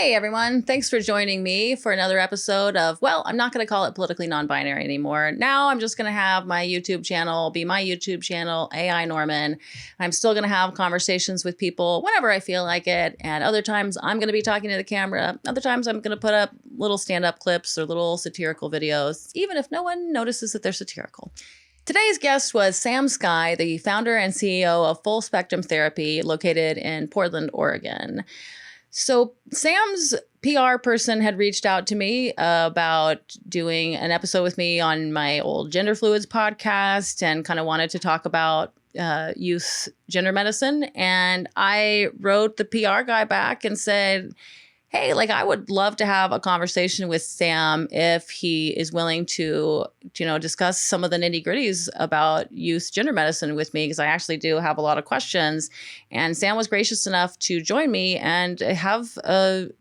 Hey everyone, thanks for joining me for another episode of, well, I'm not going to call it politically non-binary anymore. Now I'm just going to have my YouTube channel be my YouTube channel, AI Norman. I'm still going to have conversations with people whenever I feel like it. And other times I'm going to be talking to the camera. Other times I'm going to put up little stand-up clips or little satirical videos, even if no one notices that they're satirical. Today's guest was Sam Skye, the founder and CEO of Full Spectrum Therapy, located in Portland, Oregon. So Sam's PR person had reached out to me about doing an episode with me on my old Gender Fluids podcast and kind of wanted to talk about youth gender medicine. And I wrote the PR guy back and said, hey, I would love to have a conversation with Sam if he is willing to, discuss some of the nitty gritties about youth gender medicine with me, because I actually do have a lot of questions. And Sam was gracious enough to join me and have a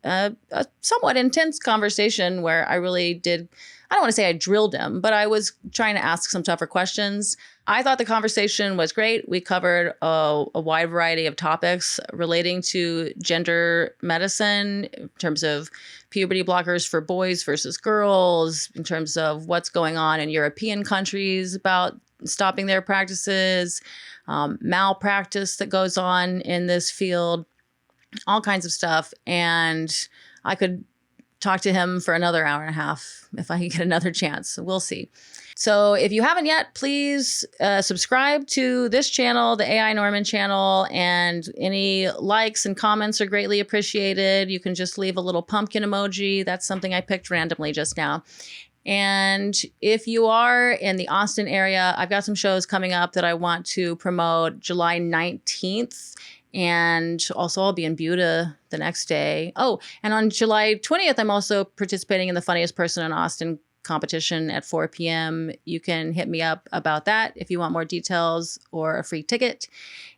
somewhat intense conversation where I really did, I don't want to say I drilled him, but I was trying to ask some tougher questions. I thought the conversation was great. We covered a wide variety of topics relating to gender medicine in terms of puberty blockers for boys versus girls, in terms of what's going on in European countries about stopping their practices, malpractice that goes on in this field, all kinds of stuff. And I could talk to him for another hour and a half if I can get another chance. We'll see. So if you haven't yet, please subscribe to this channel, the AI Norman channel, and any likes and comments are greatly appreciated. You can just leave a little pumpkin emoji. That's something I picked randomly just now. And if you are in the Austin area, I've got some shows coming up that I want to promote July 19th. And also I'll be in Buda the next day. Oh, and on July 20th, I'm also participating in the Funniest Person in Austin competition at 4 p.m. You can hit me up about that if you want more details or a free ticket.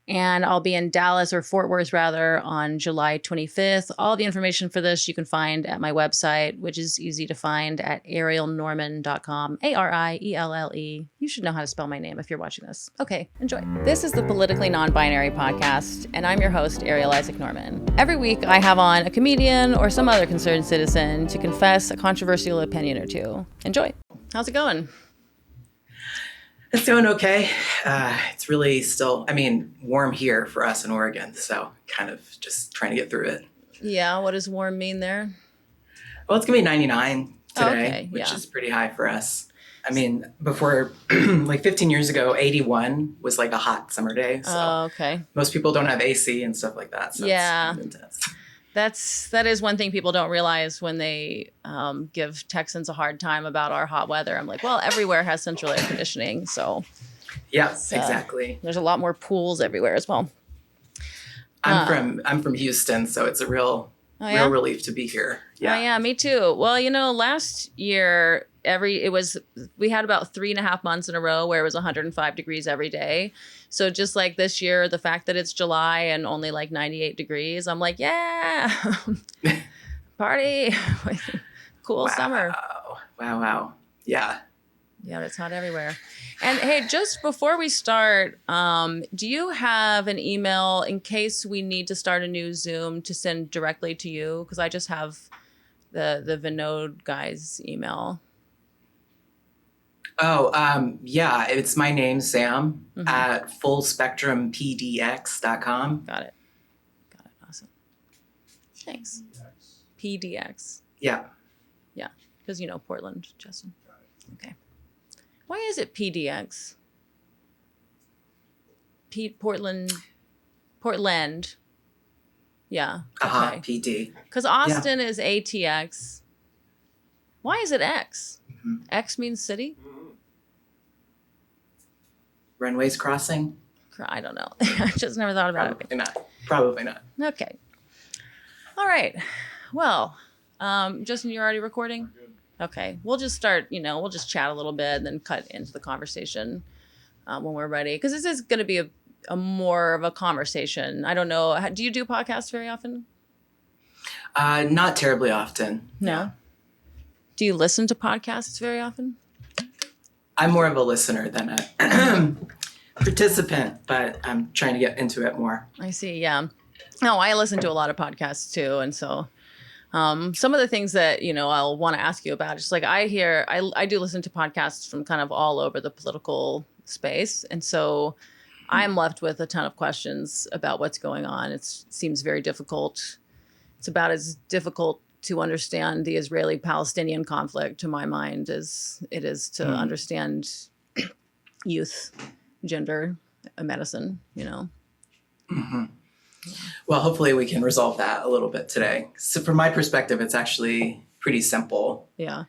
And I'll be in Dallas, or Fort Worth rather, on July 25th. All the information for this you can find at my website, which is easy to find at ariellenorman.com, Arielle. You should know how to spell my name if you're watching this. Okay, enjoy. This is the Politically Non-Binary Podcast, and I'm your host, Arielle Isaac Norman. Every week I have on a comedian or some other concerned citizen to confess a controversial opinion or two. Enjoy. How's it going? It's going okay. It's really still, warm here for us in Oregon. So kind of just trying to get through it. Yeah. What does warm mean there? Well, it's going to be 99 today, okay. which is pretty high for us. Before 15 years ago, 81 was like a hot summer day. So okay. Most people don't have AC and stuff like that. So yeah. It's kind of intense. That is one thing people don't realize when they give Texans a hard time about our hot weather. I'm like, well, everywhere has central air conditioning, so yeah, exactly. There's a lot more pools everywhere as well. I'm from Houston, so it's a real relief to be here. Yeah. Oh, yeah, me too. Well, last year we had about 3.5 months in a row where it was 105 degrees every day. So just like this year, the fact that it's July and only 98 degrees, I'm like, yeah, party, cool summer. Wow. Yeah. Yeah, it's hot everywhere. And hey, just before we start, do you have an email in case we need to start a new Zoom to send directly to you? Because I just have the Vinod guy's email. Oh, yeah. It's my name, Sam, at fullspectrumpdx.com. Got it. Awesome. Thanks. PDX. Yeah. Yeah. Because, Portland, Justin. Okay. Why is it PDX? Portland. Yeah. Okay. PD. Because Austin is ATX. Why is it X? Mm-hmm. X means city? Runways crossing? I don't know. I just never thought about it. Probably not. Okay. All right. Well, Justin, you're already recording? Okay. We'll just start, we'll just chat a little bit and then cut into the conversation when we're ready. Because this is going to be a more of a conversation. I don't know. Do you do podcasts very often? Not terribly often. No? Do you listen to podcasts very often? I'm more of a listener than a participant, but I'm trying to get into it more. I see, yeah. No, I listen to a lot of podcasts too, and so Some of the things that, I'll want to ask you about, just like I do listen to podcasts from kind of all over the political space. And so I'm left with a ton of questions about what's going on. It seems very difficult. It's about as difficult to understand the Israeli-Palestinian conflict, to my mind, as it is to understand youth, gender, medicine, Mm-hmm. Well, hopefully we can resolve that a little bit today. So from my perspective, it's actually pretty simple. Yeah.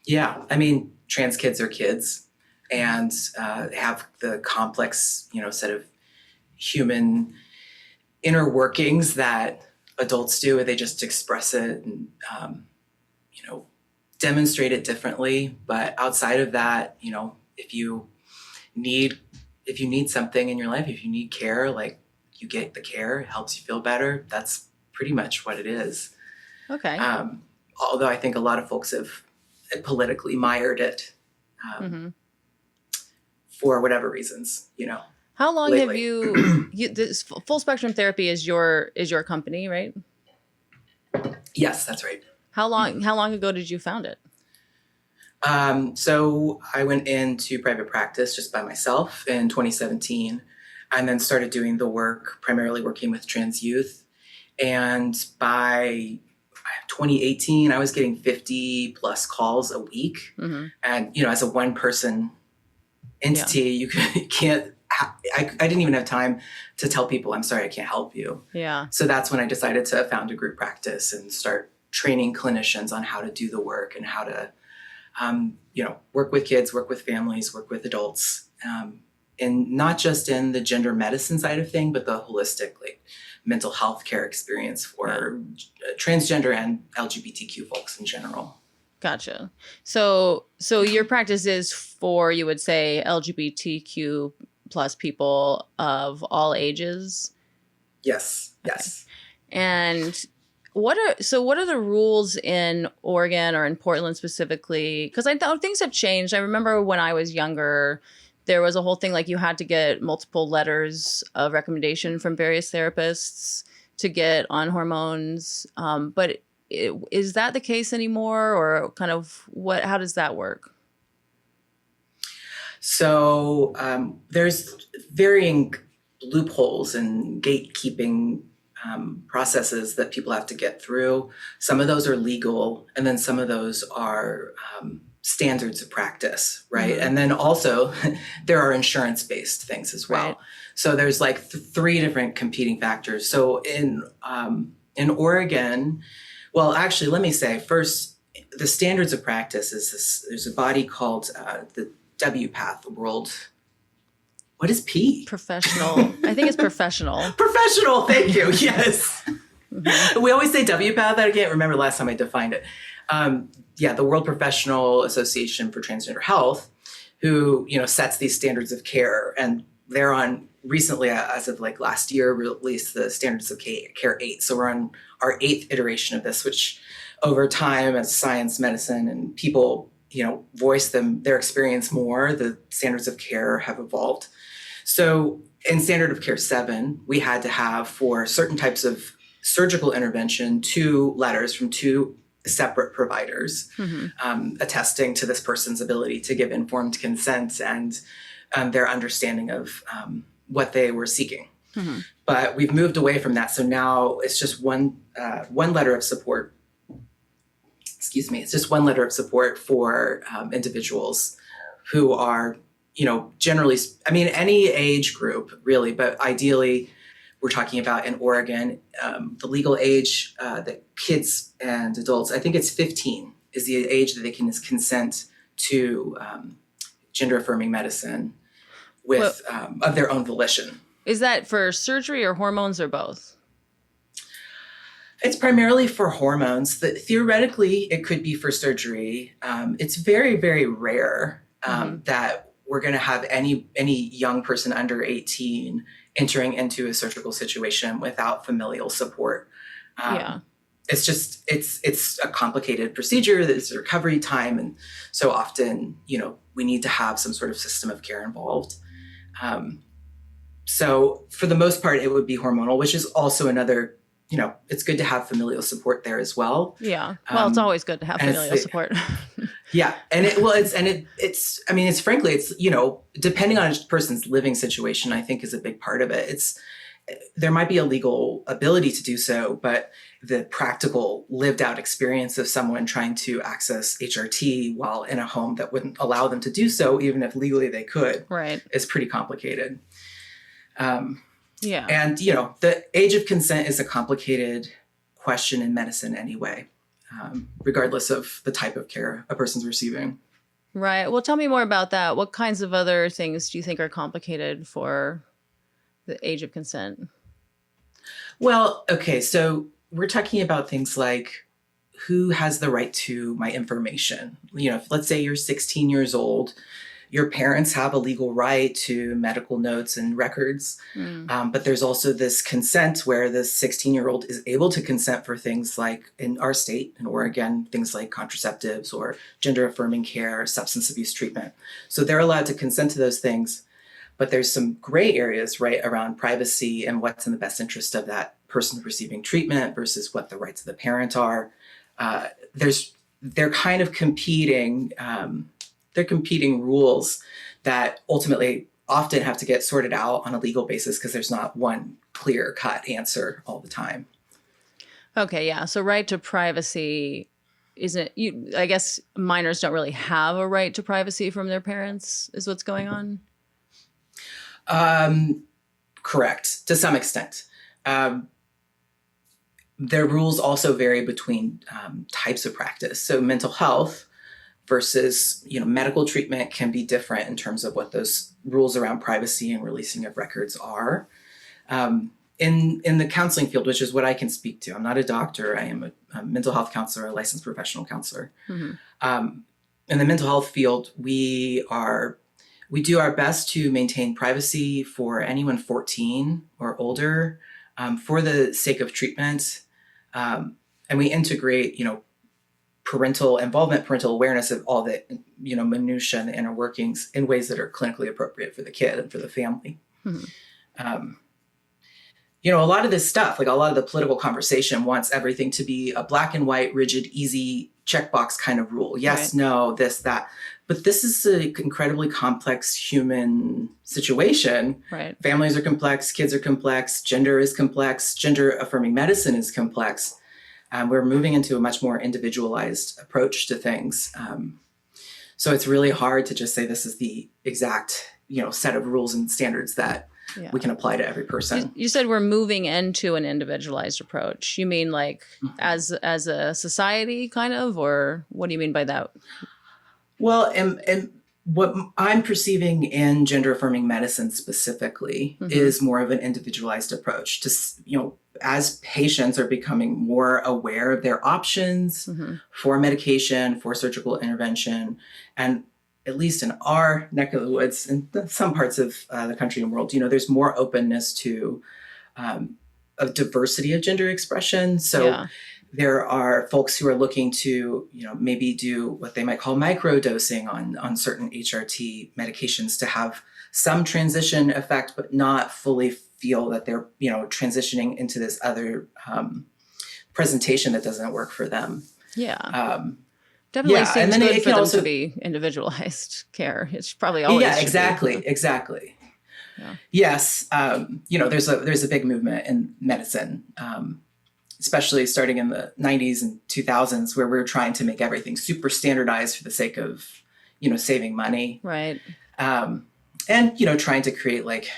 Yeah. I mean, trans kids are kids and have the complex, set of human inner workings that adults do. They just express it and, demonstrate it differently. But outside of that, if you need something in your life, if you need care, like, you get the care, it helps you feel better. That's pretty much what it is. Okay. Although I think a lot of folks have politically mired it for whatever reasons, How long lately. have you this Full Spectrum Therapy is your company, right? Yes, that's right. How long ago did you found it? So I went into private practice just by myself in 2017, and then started doing the work, primarily working with trans youth. And by 2018, I was getting 50 plus calls a week. Mm-hmm. And, as a one person entity, you can't, I didn't even have time to tell people, I'm sorry, I can't help you. Yeah. So that's when I decided to found a group practice and start training clinicians on how to do the work and how to, work with kids, work with families, work with adults. And not just in the gender medicine side of thing, but the holistic, like, mental health care experience for transgender and LGBTQ folks in general. Gotcha. So your practice is for, you would say, LGBTQ plus people of all ages? Yes. Okay. Yes. And what are the rules in Oregon or in Portland specifically? Because I thought things have changed. I remember when I was younger, there was a whole thing like you had to get multiple letters of recommendation from various therapists to get on hormones. But is that the case anymore, or kind of how does that work? So there's varying loopholes and gatekeeping processes that people have to get through. Some of those are legal, and then some of those are standards of practice, right? Mm-hmm. And then also there are insurance-based things as well. Right. So there's like three different competing factors. So in Oregon, well, actually, let me say first, the standards of practice is this. There's a body called the WPATH, the World. What is P? Professional. I think it's professional. Professional. Thank you. Yes. Mm-hmm. We always say WPATH. I can't remember last time I defined it. The World Professional Association for Transgender Health, who, sets these standards of care, and they're on recently, as of like last year, released the standards of care 8. So we're on our 8th iteration of this, which over time, as science, medicine, and people, voice their experience more, the standards of care have evolved. So in standard of care 7, we had to have, for certain types of surgical intervention, 2 letters from 2 separate providers, attesting to this person's ability to give informed consent and their understanding of what they were seeking. Mm-hmm. But we've moved away from that. So now it's just one letter of support. Excuse me. It's just one letter of support for individuals who are, generally, any age group really, but ideally, we're talking about in Oregon, the legal age that kids and adults, I think it's 15, is the age that they can consent to gender affirming medicine with of their own volition. Is that for surgery or hormones or both? It's primarily for hormones. Theoretically, it could be for surgery. It's very, very rare that we're going to have any young person under 18 entering into a surgical situation without familial support. It's just, it's a complicated procedure. There's a recovery time. And so often, we need to have some sort of system of care involved. So for the most part, it would be hormonal, which is also another it's good to have familial support there as well. Yeah. Well, it's always good to have familial support. Yeah. And it's frankly, depending on each person's living situation, I think is a big part of it. There might be a legal ability to do so, but the practical lived out experience of someone trying to access HRT while in a home that wouldn't allow them to do so, even if legally they could, right, is pretty complicated. Yeah. And, the age of consent is a complicated question in medicine anyway, regardless of the type of care a person's receiving. Right. Well, tell me more about that. What kinds of other things do you think are complicated for the age of consent? Well, okay. So we're talking about things like who has the right to my information. Let's say you're 16 years old, your parents have a legal right to medical notes and records. But there's also this consent where the 16-year-old is able to consent for things like, in our state, in Oregon, things like contraceptives or gender affirming care, substance abuse treatment. So they're allowed to consent to those things. But there's some gray areas, right, around privacy and what's in the best interest of that person receiving treatment versus what the rights of the parent are. They're kind of competing. They're competing rules that ultimately often have to get sorted out on a legal basis because there's not one clear-cut answer all the time. Okay, yeah. So right to privacy I guess minors don't really have a right to privacy from their parents, is what's going on? Correct, to some extent. Their rules also vary between types of practice. So mental health versus medical treatment can be different in terms of what those rules around privacy and releasing of records are. In the counseling field, which is what I can speak to, I'm not a doctor. I am a mental health counselor, a licensed professional counselor. Mm-hmm. In the mental health field, we do our best to maintain privacy for anyone 14 or older for the sake of treatment. And we integrate, parental involvement, parental awareness of all the, minutia and the inner workings in ways that are clinically appropriate for the kid and for the family. Mm-hmm. A lot of this stuff, like a lot of the political conversation wants everything to be a black and white, rigid, easy checkbox kind of rule. Yes, right. No, this, that. But this is an incredibly complex human situation. Right. Families are complex, kids are complex, gender is complex, gender affirming medicine is complex. We're moving into a much more individualized approach to things. So it's really hard to just say this is the exact, set of rules and standards that we can apply to every person. You said we're moving into an individualized approach. You mean like as a society kind of, or what do you mean by that? Well, and what I'm perceiving in gender affirming medicine specifically is more of an individualized approach to, as patients are becoming more aware of their options for medication, for surgical intervention, and at least in our neck of the woods, in some parts of the country and world, there's more openness to a diversity of gender expression. So there are folks who are looking to, maybe do what they might call microdosing on certain HRT medications to have some transition effect, but not fully feel that they're, transitioning into this other presentation that doesn't work for them. Yeah. Definitely seems good for them to be individualized care. It's probably always exactly. Yeah. Yes, there's a big movement in medicine, especially starting in the 90s and 2000s, where we're trying to make everything super standardized for the sake of, saving money. Right. And trying to create like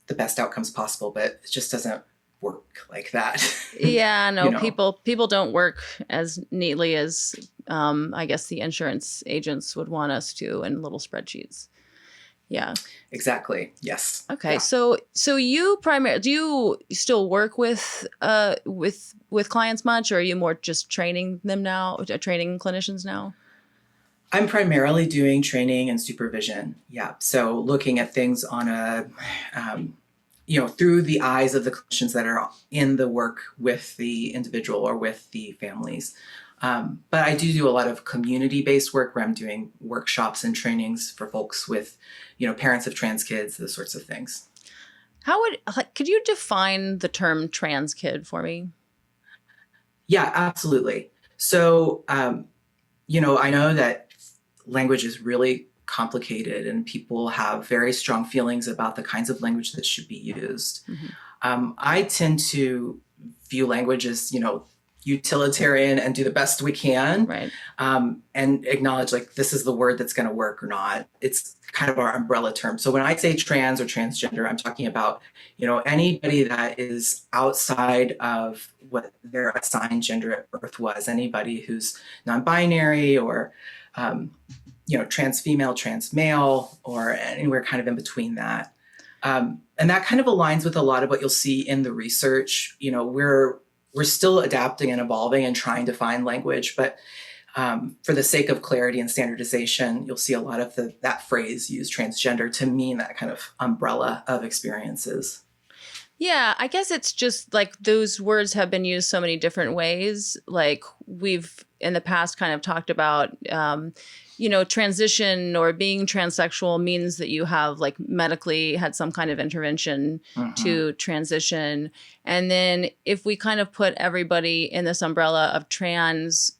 the best outcomes possible, but it just doesn't work like that. Yeah, no, people don't work as neatly as I guess the insurance agents would want us to in little spreadsheets. Yeah. Exactly. Yes. Okay. Yeah. So you do you still work with clients much, or are you more just training them now, training clinicians now? I'm primarily doing training and supervision. Yeah. So looking at things on a, through the eyes of the clinicians that are in the work with the individual or with the families. But I do a lot of community-based work where I'm doing workshops and trainings for folks with, parents of trans kids, those sorts of things. Could you define the term trans kid for me? Yeah, absolutely. So, I know that language is really complicated and people have very strong feelings about the kinds of language that should be used. Hmm. I tend to view language as, utilitarian and do the best we can, Right. and acknowledge like this is the word that's going to work or not. It's kind of our umbrella term. So when I say trans or transgender, I'm talking about, anybody that is outside of what their assigned gender at birth was. Anybody who's non-binary or, trans female, trans male, or anywhere kind of in between that. And that kind of aligns with a lot of what you'll see in the research. We're still adapting and evolving and trying to find language, but for the sake of clarity and standardization, you'll see a lot of that phrase used, transgender, to mean that kind of umbrella of experiences. Yeah, I guess it's just like those words have been used so many different ways. Like we've in the past kind of talked about, transition or being transsexual means that you have like medically had some kind of intervention to transition. And then if we kind of put everybody in this umbrella of trans,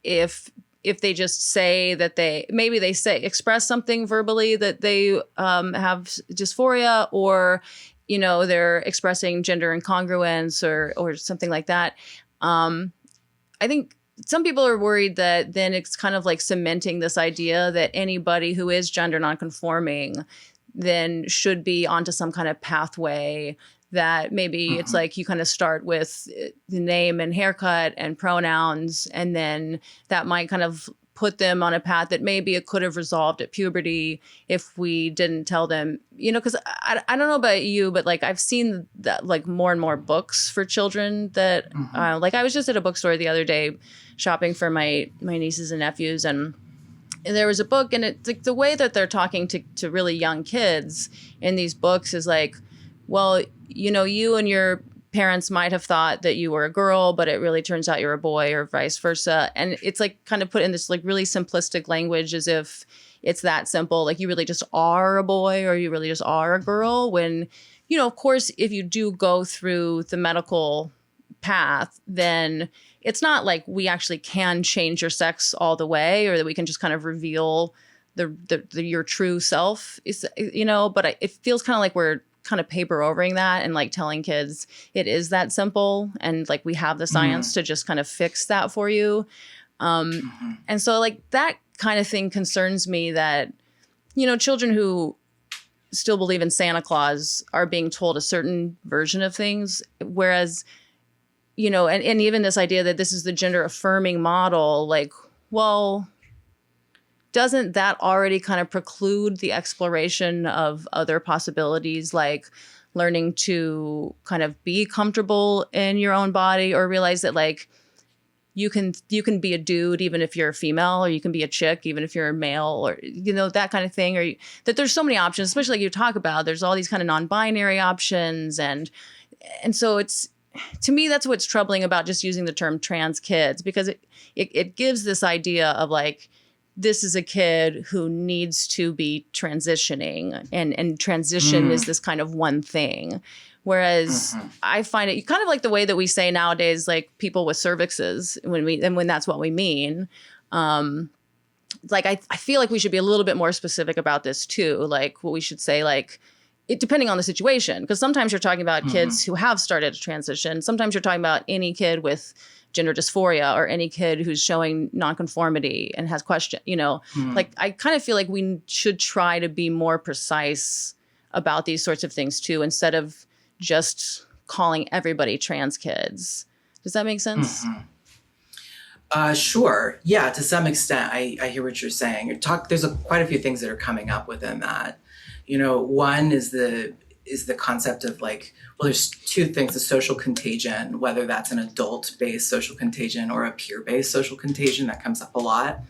if they just say that they express something verbally that they have dysphoria, or they're expressing gender incongruence or something like that. I think some people are worried that then it's kind of like cementing this idea that anybody who is gender nonconforming then should be onto some kind of pathway that maybe it's like you kind of start with the name and haircut and pronouns, and then that might kind of put them on a path that maybe it could have resolved at puberty if we didn't tell them, because I don't know about you, but like I've seen that like more and more books for children that like I was just at a bookstore the other day shopping for my nieces and nephews, and there was a book, and it's like the way that they're talking to really young kids in these books is like, well, you and your parents might have thought that you were a girl, but it really turns out you're a boy, or vice versa. And it's like kind of put in this like really simplistic language as if it's that simple. Like you really just are a boy or you really just are a girl, when, of course, if you do go through the medical path, then it's not like we actually can change your sex all the way, or that we can just kind of reveal your true self, but it feels kind of like we're kind of paper overing that and like telling kids it is that simple, and like we have the science to just kind of fix that for you. And so like that kind of thing concerns me, that children who still believe in Santa Claus are being told a certain version of things, whereas and even this idea that this is the gender affirming model, like, well, doesn't that already kind of preclude the exploration of other possibilities, like learning to kind of be comfortable in your own body, or realize that like you can be a dude even if you're a female, or you can be a chick even if you're a male, or that kind of thing, or that there's so many options, especially like you talk about, there's all these kind of non-binary options, and so it's, to me, that's what's troubling about just using the term trans kids, because it gives this idea of like, this is a kid who needs to be transitioning, and transition is this kind of one thing. Whereas I find it kind of like the way that we say nowadays, like people with cervixes, when that's what we mean. Like I feel like we should be a little bit more specific about this too. Like what we should say, like, it depending on the situation, because sometimes you're talking about kids who have started to transition. Sometimes you're talking about any kid with gender dysphoria, or any kid who's showing nonconformity and has question, like I kind of feel like we should try to be more precise about these sorts of things too, instead of just calling everybody trans kids. Does that make sense? Sure. Yeah, to some extent, I hear what you're saying. There's quite a few things that are coming up within that. One is the concept of like, well, there's two things: the social contagion, whether that's an adult-based social contagion or a peer-based social contagion, that comes up a lot.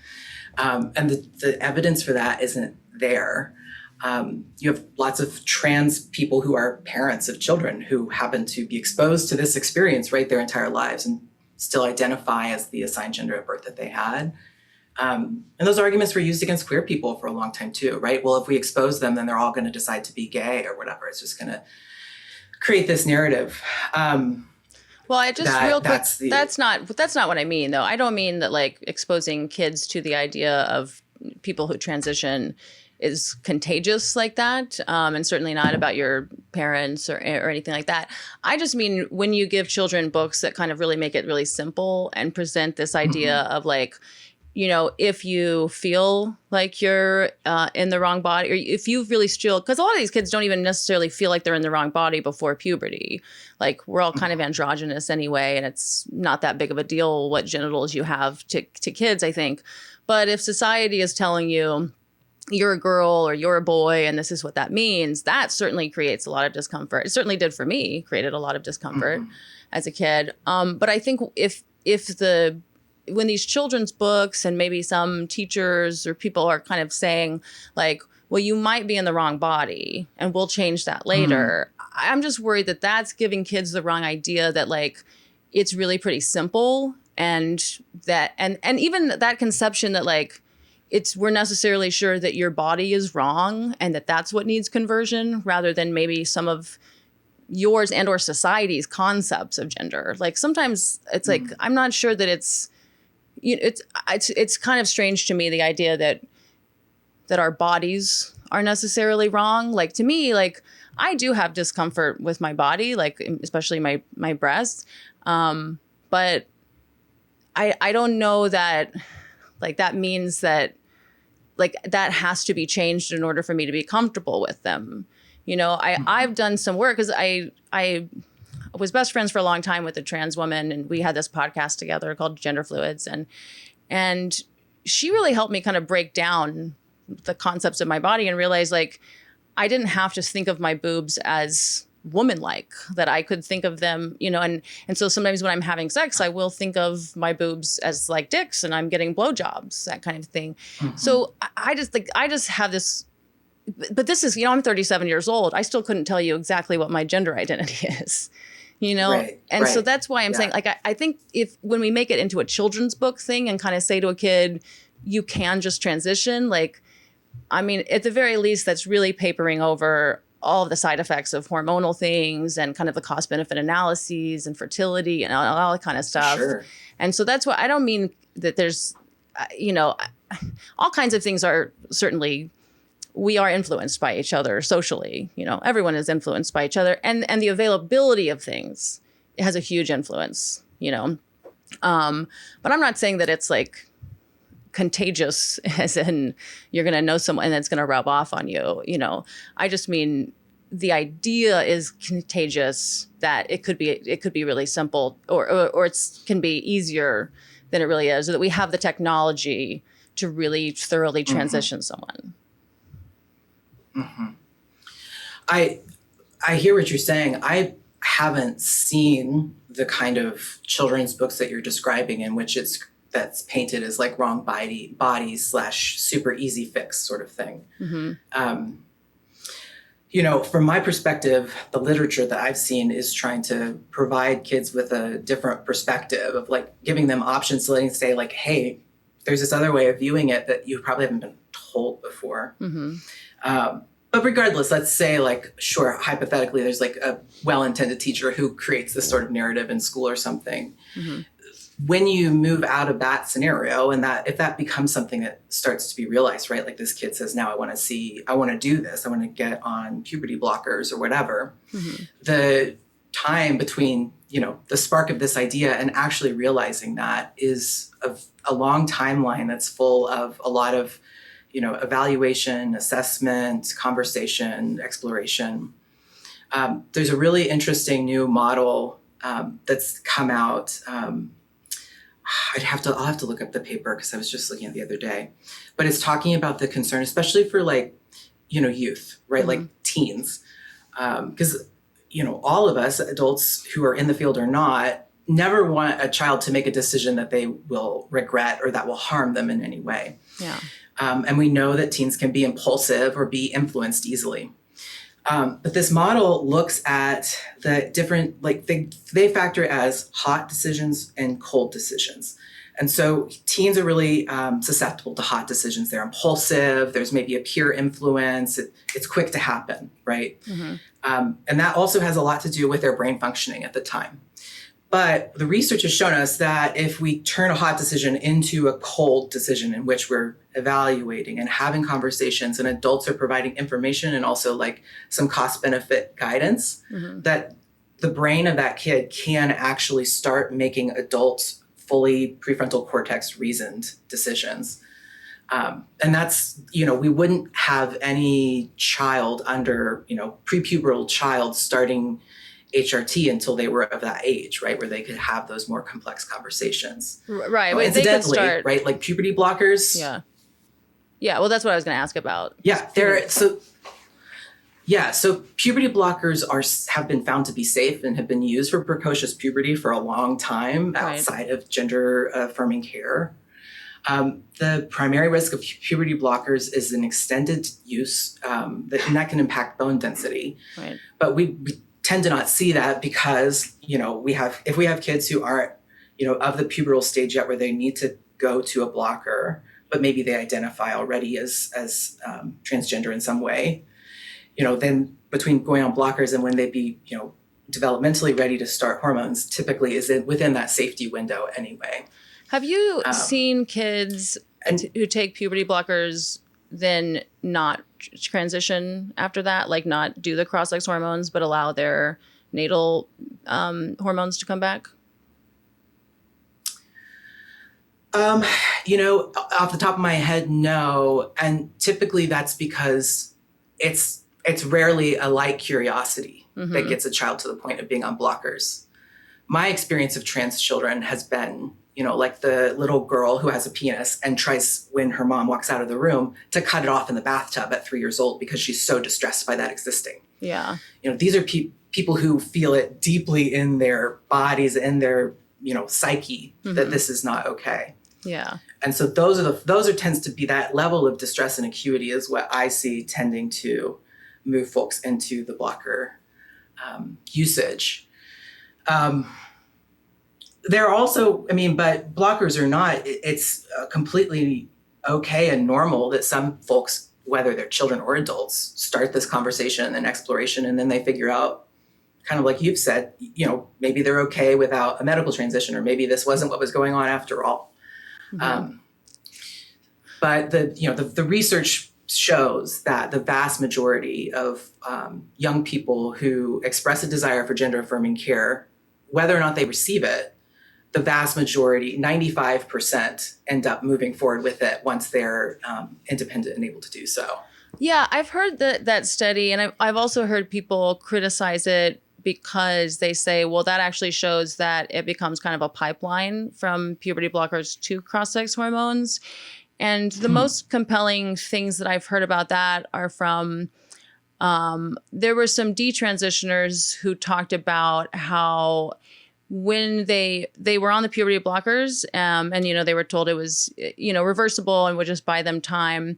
And the evidence for that isn't there. You have lots of trans people who are parents of children who happen to be exposed to this experience right their entire lives and still identify as the assigned gender at birth that they had. And those arguments were used against queer people for a long time too, right? Well, if we expose them, then they're all going to decide to be gay or whatever. It's just going to create this narrative. Well, I just real quick, that's that's not what I mean though. I don't mean that like exposing kids to the idea of people who transition is contagious like that, and certainly not about your parents or anything like that. I just mean when you give children books that kind of really make it really simple and present this idea of like, you know, if you feel like you're in the wrong body, or if you really still, because a lot of these kids don't even necessarily feel like they're in the wrong body before puberty. Like we're all kind of androgynous anyway, and it's not that big of a deal what genitals you have to kids, I think. But if society is telling you you're a girl or you're a boy and this is what that means, that certainly creates a lot of discomfort. It certainly did for me, created a lot of discomfort as a kid. But I think when these children's books and maybe some teachers or people are kind of saying like, well, you might be in the wrong body and we'll change that later. I'm just worried that that's giving kids the wrong idea that like, it's really pretty simple. And that, and even that conception that like, we're necessarily sure that your body is wrong and that that's what needs conversion rather than maybe some of yours and or society's concepts of gender. Like sometimes it's like, I'm not sure that it's kind of strange to me, the idea that our bodies are necessarily wrong. Like to me, like I do have discomfort with my body, like especially my breasts. But I don't know that like that means that like that has to be changed in order for me to be comfortable with them. You know, I've done some work because I was best friends for a long time with a trans woman, and we had this podcast together called Gender Fluids, and she really helped me kind of break down the concepts of my body and realize like I didn't have to think of my boobs as woman-like, that I could think of them, you know, and so sometimes when I'm having sex, I will think of my boobs as like dicks and I'm getting blowjobs, that kind of thing. So I just have this, but this is, you know, I'm 37 years old. I still couldn't tell you exactly what my gender identity is, you know? Right, and so that's why I'm saying, like, I think when we make it into a children's book thing and kind of say to a kid, you can just transition, like, I mean, at the very least, that's really papering over all of the side effects of hormonal things and kind of the cost benefit analyses and fertility and all that kind of stuff. Sure. And so that's why I don't mean that there's, you know, all kinds of things are certainly, we are influenced by each other socially, you know, everyone is influenced by each other, and the availability of things has a huge influence, you know. But I'm not saying that it's like contagious as in you're going to know someone and it's going to rub off on you, you know. I just mean the idea is contagious, that it could be really simple or it can be easier than it really is, or that we have the technology to really thoroughly transition someone. I hear what you're saying. I haven't seen the kind of children's books that you're describing in which that's painted as like wrong bodies / super easy fix sort of thing. You know, from my perspective, the literature that I've seen is trying to provide kids with a different perspective of like giving them options, so they can say like, hey, there's this other way of viewing it that you probably haven't been told before. But regardless, let's say like, sure, hypothetically, there's like a well-intended teacher who creates this sort of narrative in school or something. When you move out of that scenario, and that if that becomes something that starts to be realized, right? Like this kid says, now I want to do this. I want to get on puberty blockers or whatever. The time between, you know, the spark of this idea and actually realizing that is a long timeline that's full of a lot of, you know, evaluation, assessment, conversation, exploration. There's a really interesting new model that's come out. I'll have to look up the paper because I was just looking at it the other day, but it's talking about the concern, especially for like, you know, youth, right? Like teens, because, you know, all of us adults who are in the field or not, never want a child to make a decision that they will regret or that will harm them in any way. Yeah. And we know that teens can be impulsive or be influenced easily. But this model looks at the different, like they factor as hot decisions and cold decisions. And so teens are really susceptible to hot decisions. They're impulsive. There's maybe a peer influence. It's quick to happen, right? And that also has a lot to do with their brain functioning at the time. But the research has shown us that if we turn a hot decision into a cold decision in which we're evaluating and having conversations, and adults are providing information and also like some cost benefit guidance, that the brain of that kid can actually start making adult fully prefrontal cortex reasoned decisions. And that's, we wouldn't have any child under, prepubertal child starting HRT until they were of that age, right? Where they could have those more complex conversations. Right. Well, incidentally, right? Like puberty blockers. Yeah. Yeah. Well, that's what I was going to ask about. Yeah. So puberty blockers have been found to be safe and have been used for precocious puberty for a long time outside of gender affirming care. The primary risk of puberty blockers is an extended use, and that can impact bone density. Right. But we tend to not see that because, if we have kids who aren't, of the pubertal stage yet where they need to go to a blocker, but maybe they identify already as transgender in some way, then between going on blockers and when they'd be, developmentally ready to start hormones typically is within that safety window anyway. Have you seen kids who take puberty blockers then not transition after that, like not do the cross-sex hormones, but allow their natal hormones to come back? Off the top of my head, no. And typically that's because it's rarely a light curiosity that gets a child to the point of being on blockers. My experience of trans children has been, like the little girl who has a penis and tries, when her mom walks out of the room, to cut it off in the bathtub at 3 years old because she's so distressed by that existing. Yeah. These are people who feel it deeply in their bodies, in their, psyche, that this is not okay. Yeah. And so tends to be that level of distress and acuity is what I see tending to move folks into the blocker usage. They're also, but blockers or not, it's completely okay and normal that some folks, whether they're children or adults, start this conversation and exploration, and then they figure out, kind of like you've said, maybe they're okay without a medical transition, or maybe this wasn't what was going on after all. But the research shows that the vast majority of young people who express a desire for gender affirming care, whether or not they receive it, the vast majority, 95%, end up moving forward with it once they're independent and able to do so. Yeah, I've heard that study, and I've also heard people criticize it because they say, well, that actually shows that it becomes kind of a pipeline from puberty blockers to cross-sex hormones. And the most compelling things that I've heard about that are from, there were some detransitioners who talked about how when they were on the puberty blockers, and they were told it was reversible and would just buy them time,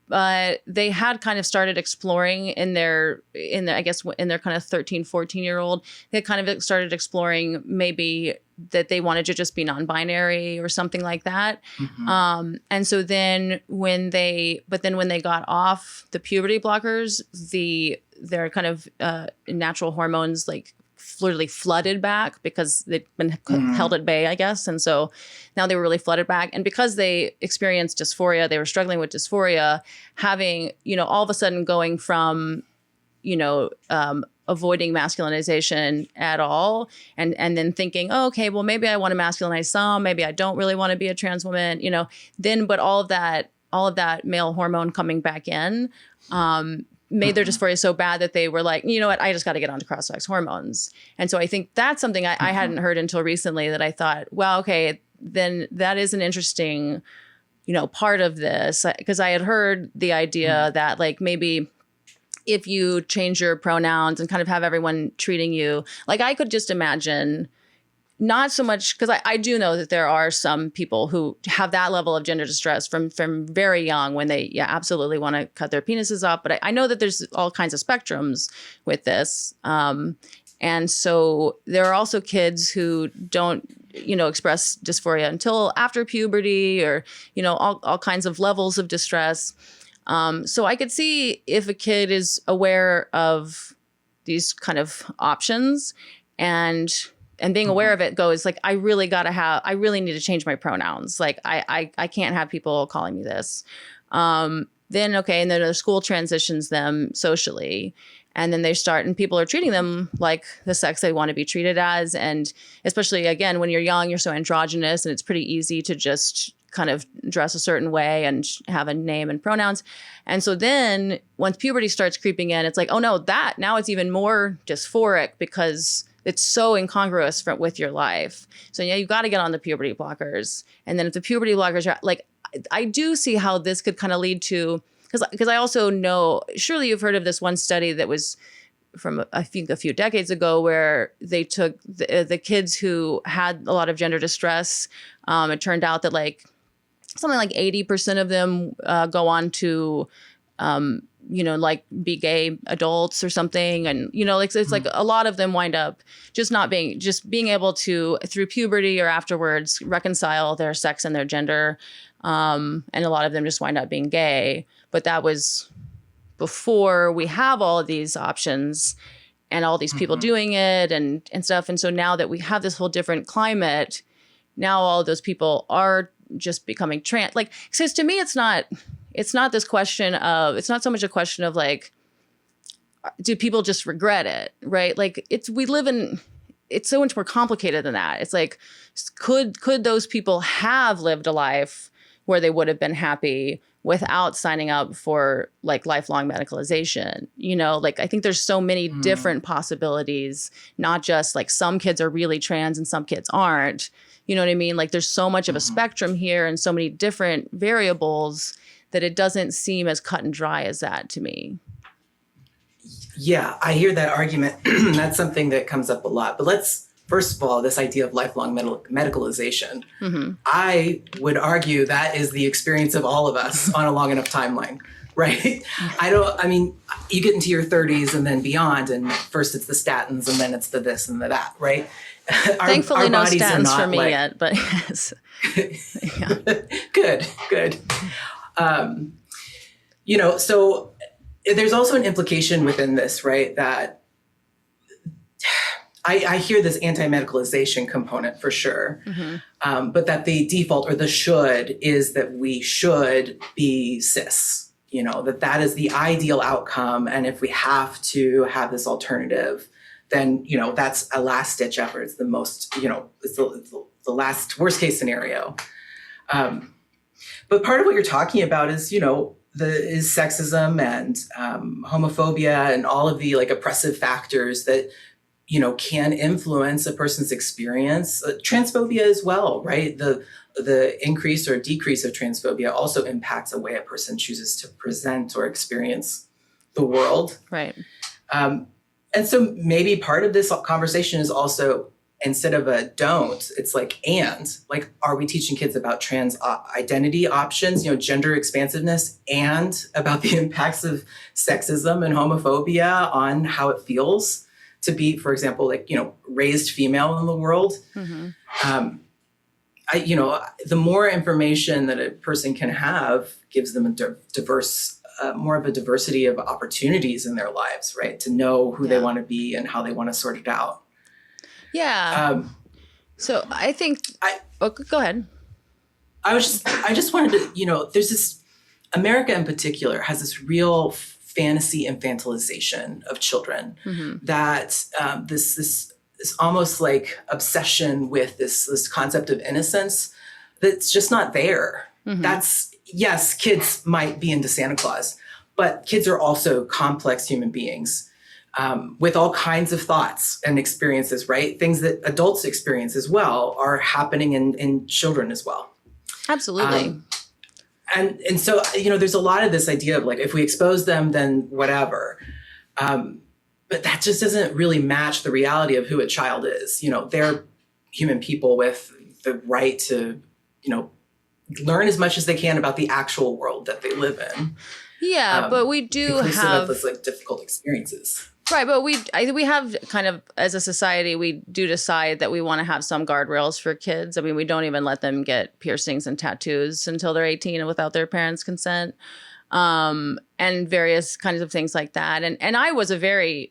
but they had kind of started exploring in their kind of 13, 14-year-old, they kind of started exploring maybe that they wanted to just be non-binary or something like that. And so then when they got off the puberty blockers, their kind of natural hormones like literally flooded back because they'd been held at bay, I guess. And so now they were really flooded back. And because they experienced dysphoria, they were struggling with dysphoria, having, all of a sudden going from, avoiding masculinization at all. And then thinking, oh, okay, well, maybe I want to masculinize some, maybe I don't really want to be a trans woman, but all of that male hormone coming back in, made their dysphoria so bad that they were like, you know what, I just got to get onto cross-sex hormones. And so I think that's something I hadn't heard until recently, that I thought, well, okay, then that is an interesting, part of this. Because I had heard the idea that like maybe if you change your pronouns and kind of have everyone treating you, like I could just imagine, not so much, because I do know that there are some people who have that level of gender distress from very young when they absolutely want to cut their penises off. But I know that there's all kinds of spectrums with this. And so there are also kids who don't, express dysphoria until after puberty, or, all kinds of levels of distress. So I could see if a kid is aware of these kind of options and being aware of it goes like, I really need to change my pronouns. Like I can't have people calling me this. Then, okay. And then the school transitions them socially. And then and people are treating them like the sex they want to be treated as. And especially, again, when you're young, you're so androgynous and it's pretty easy to just kind of dress a certain way and have a name and pronouns. And so then once puberty starts creeping in, it's like, oh no, now it's even more dysphoric because it's so incongruous with your life. So yeah, you've got to get on the puberty blockers. And then if the puberty blockers are like, I do see how this could kind of lead to, because I also know, surely you've heard of this one study that was from, I think, a few decades ago, where they took the kids who had a lot of gender distress. It turned out that like something like 80% of them go on to, like be gay adults or something. And, it's like a lot of them wind up just being able to, through puberty or afterwards, reconcile their sex and their gender. And a lot of them just wind up being gay. But that was before we have all of these options and all these people doing it and stuff. And so now that we have this whole different climate, now all of those people are just becoming trans. Like, because to me, it's not this question of, it's not so much a question of like, do people just regret it, right? Like it's so much more complicated than that. It's like, could those people have lived a life where they would have been happy without signing up for like lifelong medicalization? Like I think there's so many different possibilities, not just like some kids are really trans and some kids aren't. You know what I mean? Like there's so much of a spectrum here and so many different variables that it doesn't seem as cut and dry as that to me. Yeah, I hear that argument. That's something that comes up a lot. But first of all, this idea of lifelong medicalization, I would argue that is the experience of all of us on a long enough timeline, right? You get into your 30s and then beyond, and first it's the statins and then it's the this and the that, right? Thankfully, no statins for me yet, but yes. Good. So there's also an implication within this, right? That I hear this anti-medicalization component for sure, but that the default or the should is that we should be cis, that is the ideal outcome. And if we have to have this alternative, then, that's a last ditch effort. It's the most, it's the last worst case scenario. But part of what you're talking about is, is sexism and homophobia and all of the like oppressive factors that, can influence a person's experience. Transphobia as well, right? The increase or decrease of transphobia also impacts the way a person chooses to present or experience the world. Right. And so maybe part of this conversation is also, instead of a don't, it's like, are we teaching kids about trans identity options, gender expansiveness, and about the impacts of sexism and homophobia on how it feels to be, for example, raised female in the world? The more information that a person can have gives them more of a diversity of opportunities in their lives, right? To know who they want to be and how they want to sort it out. Yeah. So I think, go ahead. I just wanted to, there's this, America in particular has this real fantasy infantilization of children that this almost like obsession with this concept of innocence that's just not there. Yes, kids might be into Santa Claus, but kids are also complex human beings with all kinds of thoughts and experiences, right? Things that adults experience as well are happening in children as well. Absolutely. And so, there's a lot of this idea of like, if we expose them, then whatever. But that just doesn't really match the reality of who a child is. They're human people with the right to, learn as much as they can about the actual world that they live in. Yeah, but we do have those like difficult experiences. Right, but we have kind of, as a society, we do decide that we want to have some guardrails for kids. I mean, we don't even let them get piercings and tattoos until they're 18 and without their parents' consent, and various kinds of things like that. And I was a very,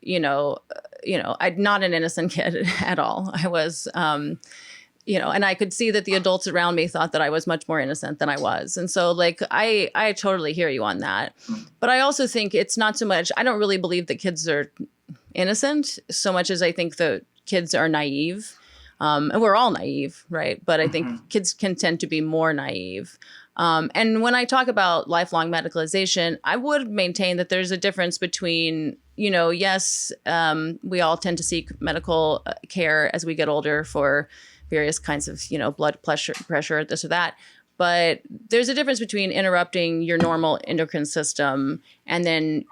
I'm not an innocent kid at all. I was, and I could see that the adults around me thought that I was much more innocent than I was. And so like, I totally hear you on that. But I also think it's not so much, I don't really believe that kids are innocent so much as I think that kids are naive. And we're all naive, right? But I think kids can tend to be more naive. And when I talk about lifelong medicalization, I would maintain that there's a difference between, yes, we all tend to seek medical care as we get older for various kinds of, blood pressure, this or that. But there's a difference between interrupting your normal endocrine system and then,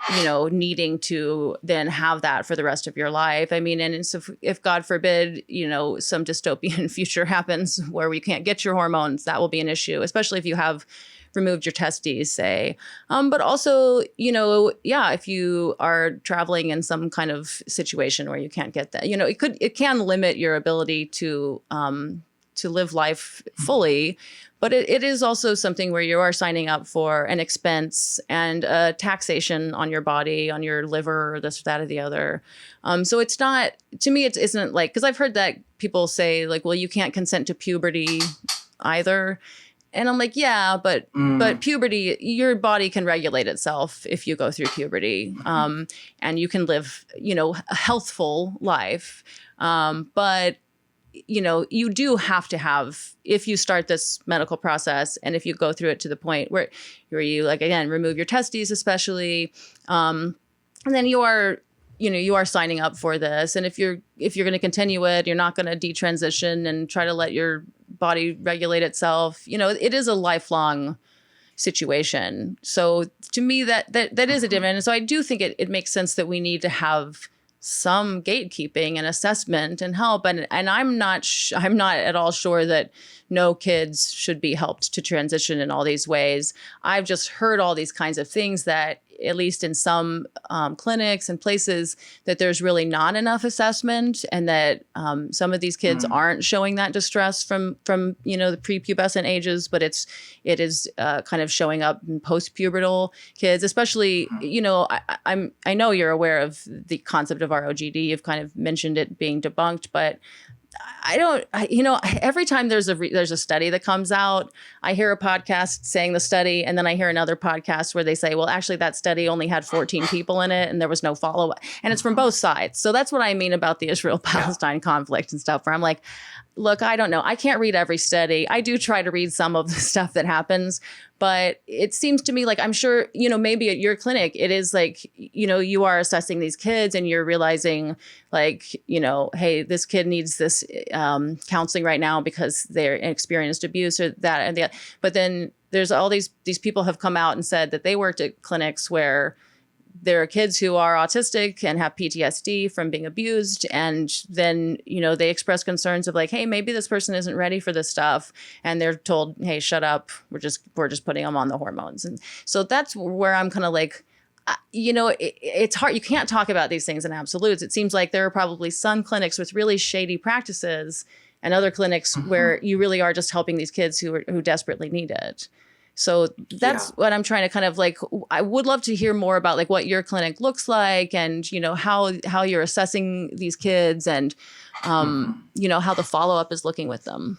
needing to then have that for the rest of your life. I mean, and so if God forbid, some dystopian future happens where we can't get your hormones, that will be an issue, especially if you have removed your testes, say. But also, if you are traveling in some kind of situation where you can't get that, it can limit your ability to live life fully. But it is also something where you are signing up for an expense and a taxation on your body, on your liver, or this, that, or the other. So it's not, to me, it isn't like, because I've heard that people say like, well, you can't consent to puberty either. And I'm like, yeah, but puberty, your body can regulate itself if you go through puberty, and you can live, a healthful life. But you do have to have, if you start this medical process and if you go through it to the point where you, like, again, remove your testes, especially, and then you are signing up for this. And if you're going to continue it, you're not going to detransition and try to let your body regulate itself. It is a lifelong situation. So to me, that is a difference. And so I do think it makes sense that we need to have some gatekeeping and assessment and help. And I'm not at all sure that no kids should be helped to transition in all these ways. I've just heard all these kinds of things that, at least in some clinics and places, that there's really not enough assessment, and that some of these kids aren't showing that distress from the prepubescent ages, but it is kind of showing up in post-pubertal kids, especially. I know you're aware of the concept of ROGD. You've kind of mentioned it being debunked, but every time there's a study that comes out, I hear a podcast saying the study, and then I hear another podcast where they say, well, actually that study only had 14 people in it and there was no follow-up. And it's from both sides. So that's what I mean about the Israel-Palestine conflict and stuff, where I'm like, look, I don't know. I can't read every study. I do try to read some of the stuff that happens, but it seems to me like, I'm sure, maybe at your clinic, it is like, you are assessing these kids and you're realizing like, hey, this kid needs this counseling right now because they're experienced abuse or that and that. But then there's all these people have come out and said that they worked at clinics where there are kids who are autistic and have PTSD from being abused. And then, they express concerns of like, hey, maybe this person isn't ready for this stuff. And they're told, hey, shut up. We're just putting them on the hormones. And so that's where I'm kind of like, it's hard. You can't talk about these things in absolutes. It seems like there are probably some clinics with really shady practices and other clinics where you really are just helping these kids who desperately need it. So that's what I'm trying to kind of like, I would love to hear more about like what your clinic looks like and, how you're assessing these kids and, how the follow-up is looking with them.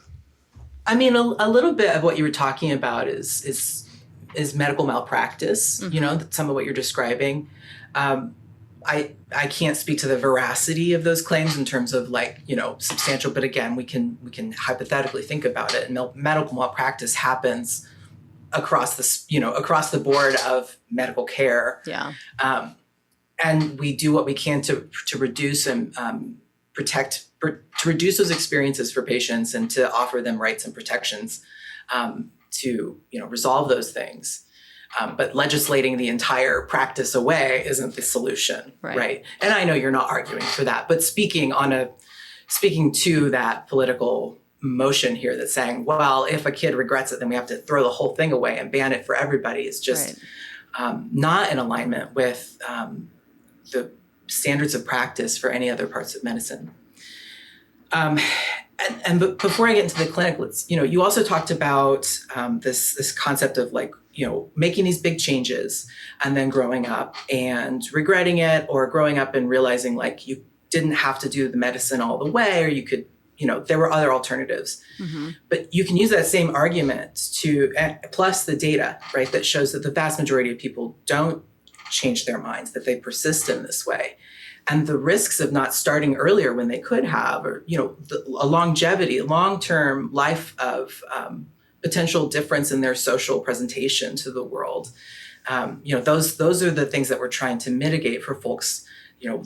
I mean, a little bit of what you were talking about is medical malpractice, some of what you're describing. I can't speak to the veracity of those claims in terms of like, substantial, but again, we can hypothetically think about it. And medical malpractice happens across the board of medical care. Yeah. And we do what we can to reduce and to reduce those experiences for patients and to offer them rights and protections to resolve those things. But legislating the entire practice away isn't the solution, right? And I know you're not arguing for that, but speaking to that political motion here that's saying, well, if a kid regrets it, then we have to throw the whole thing away and ban it for everybody is just not in alignment with the standards of practice for any other parts of medicine. And before I get into the clinic, you also talked about this concept of like, making these big changes and then growing up and regretting it, or growing up and realizing like didn't have to do the medicine all the way, or you could, there were other alternatives. Mm-hmm. But you can use that same argument to, plus the data, right, that shows that the vast majority of people don't change their minds, that they persist in this way. And the risks of not starting earlier when they could have, or, a longevity, long-term life of potential difference in their social presentation to the world. Those are the things that we're trying to mitigate for folks,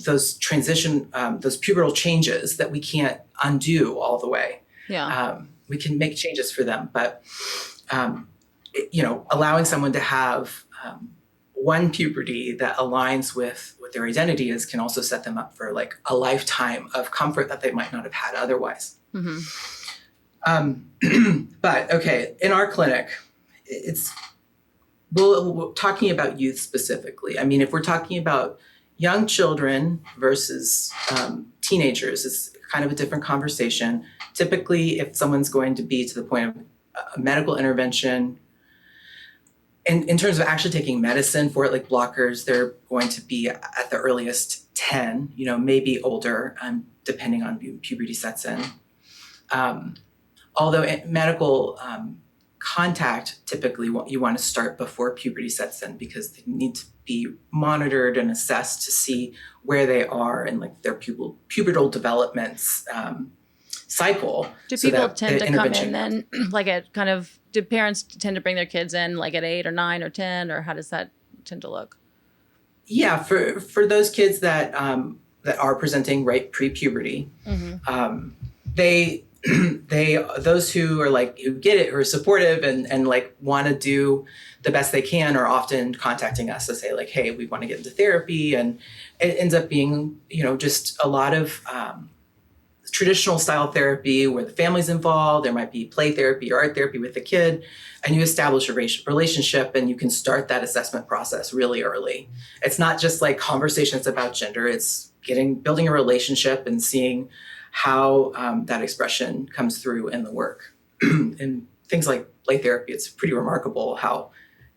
those transition, those pubertal changes that we can't undo all the way. Yeah. We can make changes for them, but, allowing someone to have one puberty that aligns with what their identity is can also set them up for like a lifetime of comfort that they might not have had otherwise. Mm-hmm. But okay, in our clinic, we're talking about youth specifically. I mean, if we're talking about young children versus teenagers, it's kind of a different conversation. Typically, if someone's going to be to the point of a medical intervention, in terms of actually taking medicine for it, like blockers, they're going to be at the earliest 10, maybe older, depending on when puberty sets in. Although medical contact, typically you want to start before puberty sets in, because they need to be monitored and assessed to see where they are in like their pubertal developments cycle. Do people tend to come in then, like at kind of, do parents tend to bring their kids in like at 8 or 9 or 10, or how does that tend to look? Yeah, for those kids that are presenting right pre-puberty, Mm-hmm. they those who are like, who get it, who are supportive and like want to do the best they can, are often contacting us to say like, hey, we want to get into therapy. And it ends up being, just a lot of traditional style therapy where the family's involved. There might be play therapy or art therapy with the kid, and you establish a relationship, and you can start that assessment process really early. It's not just like conversations about gender. It's building a relationship and seeing how that expression comes through in the work. And things like play therapy, it's pretty remarkable how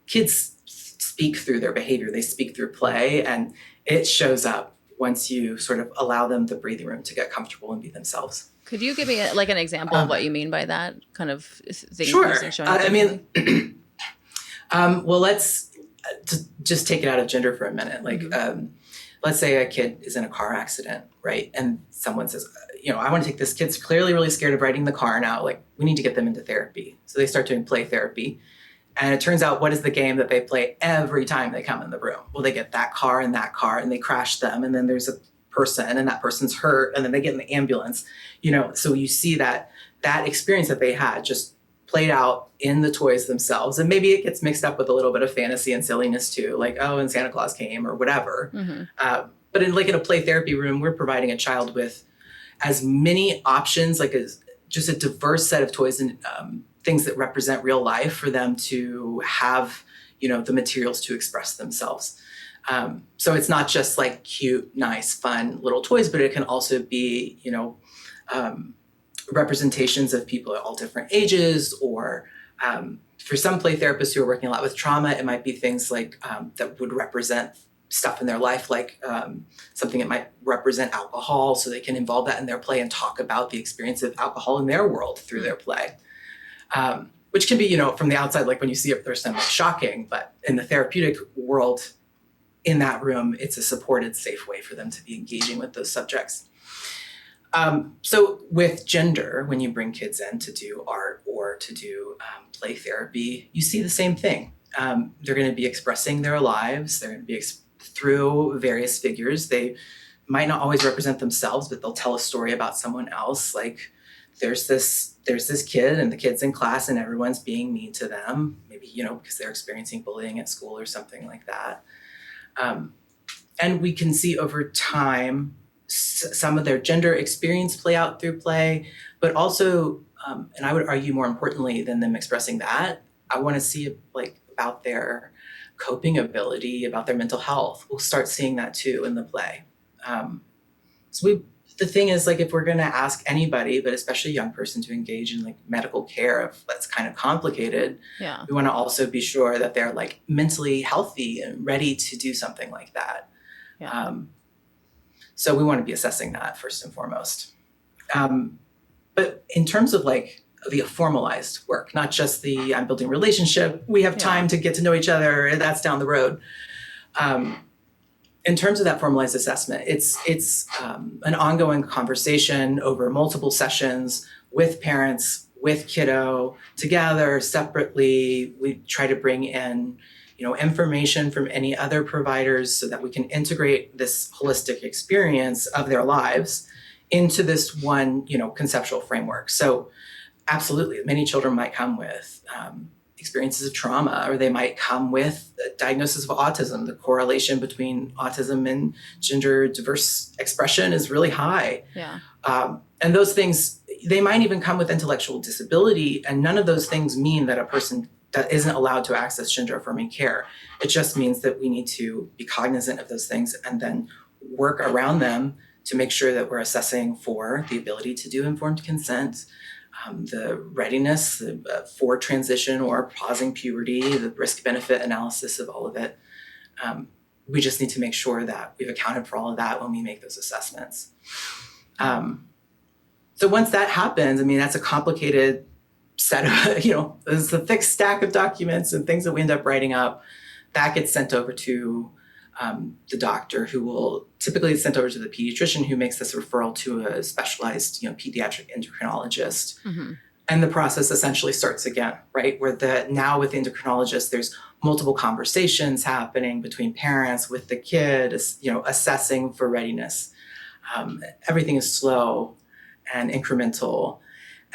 kids speak through their behavior. They speak through play, and it shows up once you sort of allow them the breathing room to get comfortable and be themselves. Could you give me an example of what you mean by that kind of thing? Sure. Well, let's just take it out of gender for a minute. Like, let's say a kid is in a car accident, right? And someone says, I want to take this kid's clearly really scared of riding the car now. Like, we need to get them into therapy. So they start doing play therapy. And it turns out, what is the game that they play every time they come in the room? Well, they get that car, and they crash them. And then there's a person, and that person's hurt. And then they get in the ambulance, so you see that experience that they had just played out in the toys themselves. And maybe it gets mixed up with a little bit of fantasy and silliness too, like, oh, and Santa Claus came or whatever. Mm-hmm. But in a play therapy room, we're providing a child with as many options, like just a diverse set of toys and things that represent real life for them to have, the materials to express themselves. So it's not just like cute, nice, fun little toys, but it can also be, representations of people at all different ages, or for some play therapists who are working a lot with trauma, it might be things like that would represent stuff in their life, like something that might represent alcohol, so they can involve that in their play and talk about the experience of alcohol in their world through their play. Which can be, from the outside, like when you see it first time, like shocking, but in the therapeutic world, in that room, it's a supported, safe way for them to be engaging with those subjects. So with gender, when you bring kids in to do art or to do play therapy, you see the same thing. They're going to be expressing their lives. They're going to be through various figures. They might not always represent themselves, but they'll tell a story about someone else. Like, there's this kid, and the kid's in class, and everyone's being mean to them, maybe, because they're experiencing bullying at school or something like that. And we can see over time some of their gender experience play out through play, but also, and I would argue more importantly than them expressing that, I want to see like about their coping ability, about their mental health. We'll start seeing that too in the play. The thing is, like, if we're going to ask anybody, but especially a young person, to engage in like medical care that's kind of complicated, we want to also be sure that they're like mentally healthy and ready to do something like that. So we want to be assessing that first and foremost. But in terms of like the formalized work, not just the I'm building a relationship, we have time to get to know each other, and that's down the road. In terms of that formalized assessment, it's an ongoing conversation over multiple sessions with parents, with kiddo, together, separately. We try to bring in, information from any other providers so that we can integrate this holistic experience of their lives into this one, conceptual framework. So absolutely, many children might come with experiences of trauma, or they might come with a diagnosis of autism. The correlation between autism and gender diverse expression is really high. Yeah. And those things, they might even come with intellectual disability, and none of those things mean that a person that isn't allowed to access gender affirming care. It just means that we need to be cognizant of those things and then work around them to make sure that we're assessing for the ability to do informed consent, the readiness for transition or pausing puberty, the risk-benefit analysis of all of it. We just need to make sure that we've accounted for all of that when we make those assessments. So once that happens, that's a complicated set of, there's a thick stack of documents and things that we end up writing up. That gets sent over to the doctor, who will typically sent over to the pediatrician, who makes this referral to a specialized, pediatric endocrinologist. Mm-hmm. And the process essentially starts again, right? Where now with the endocrinologist, there's multiple conversations happening between parents with the kid, assessing for readiness. Everything is slow and incremental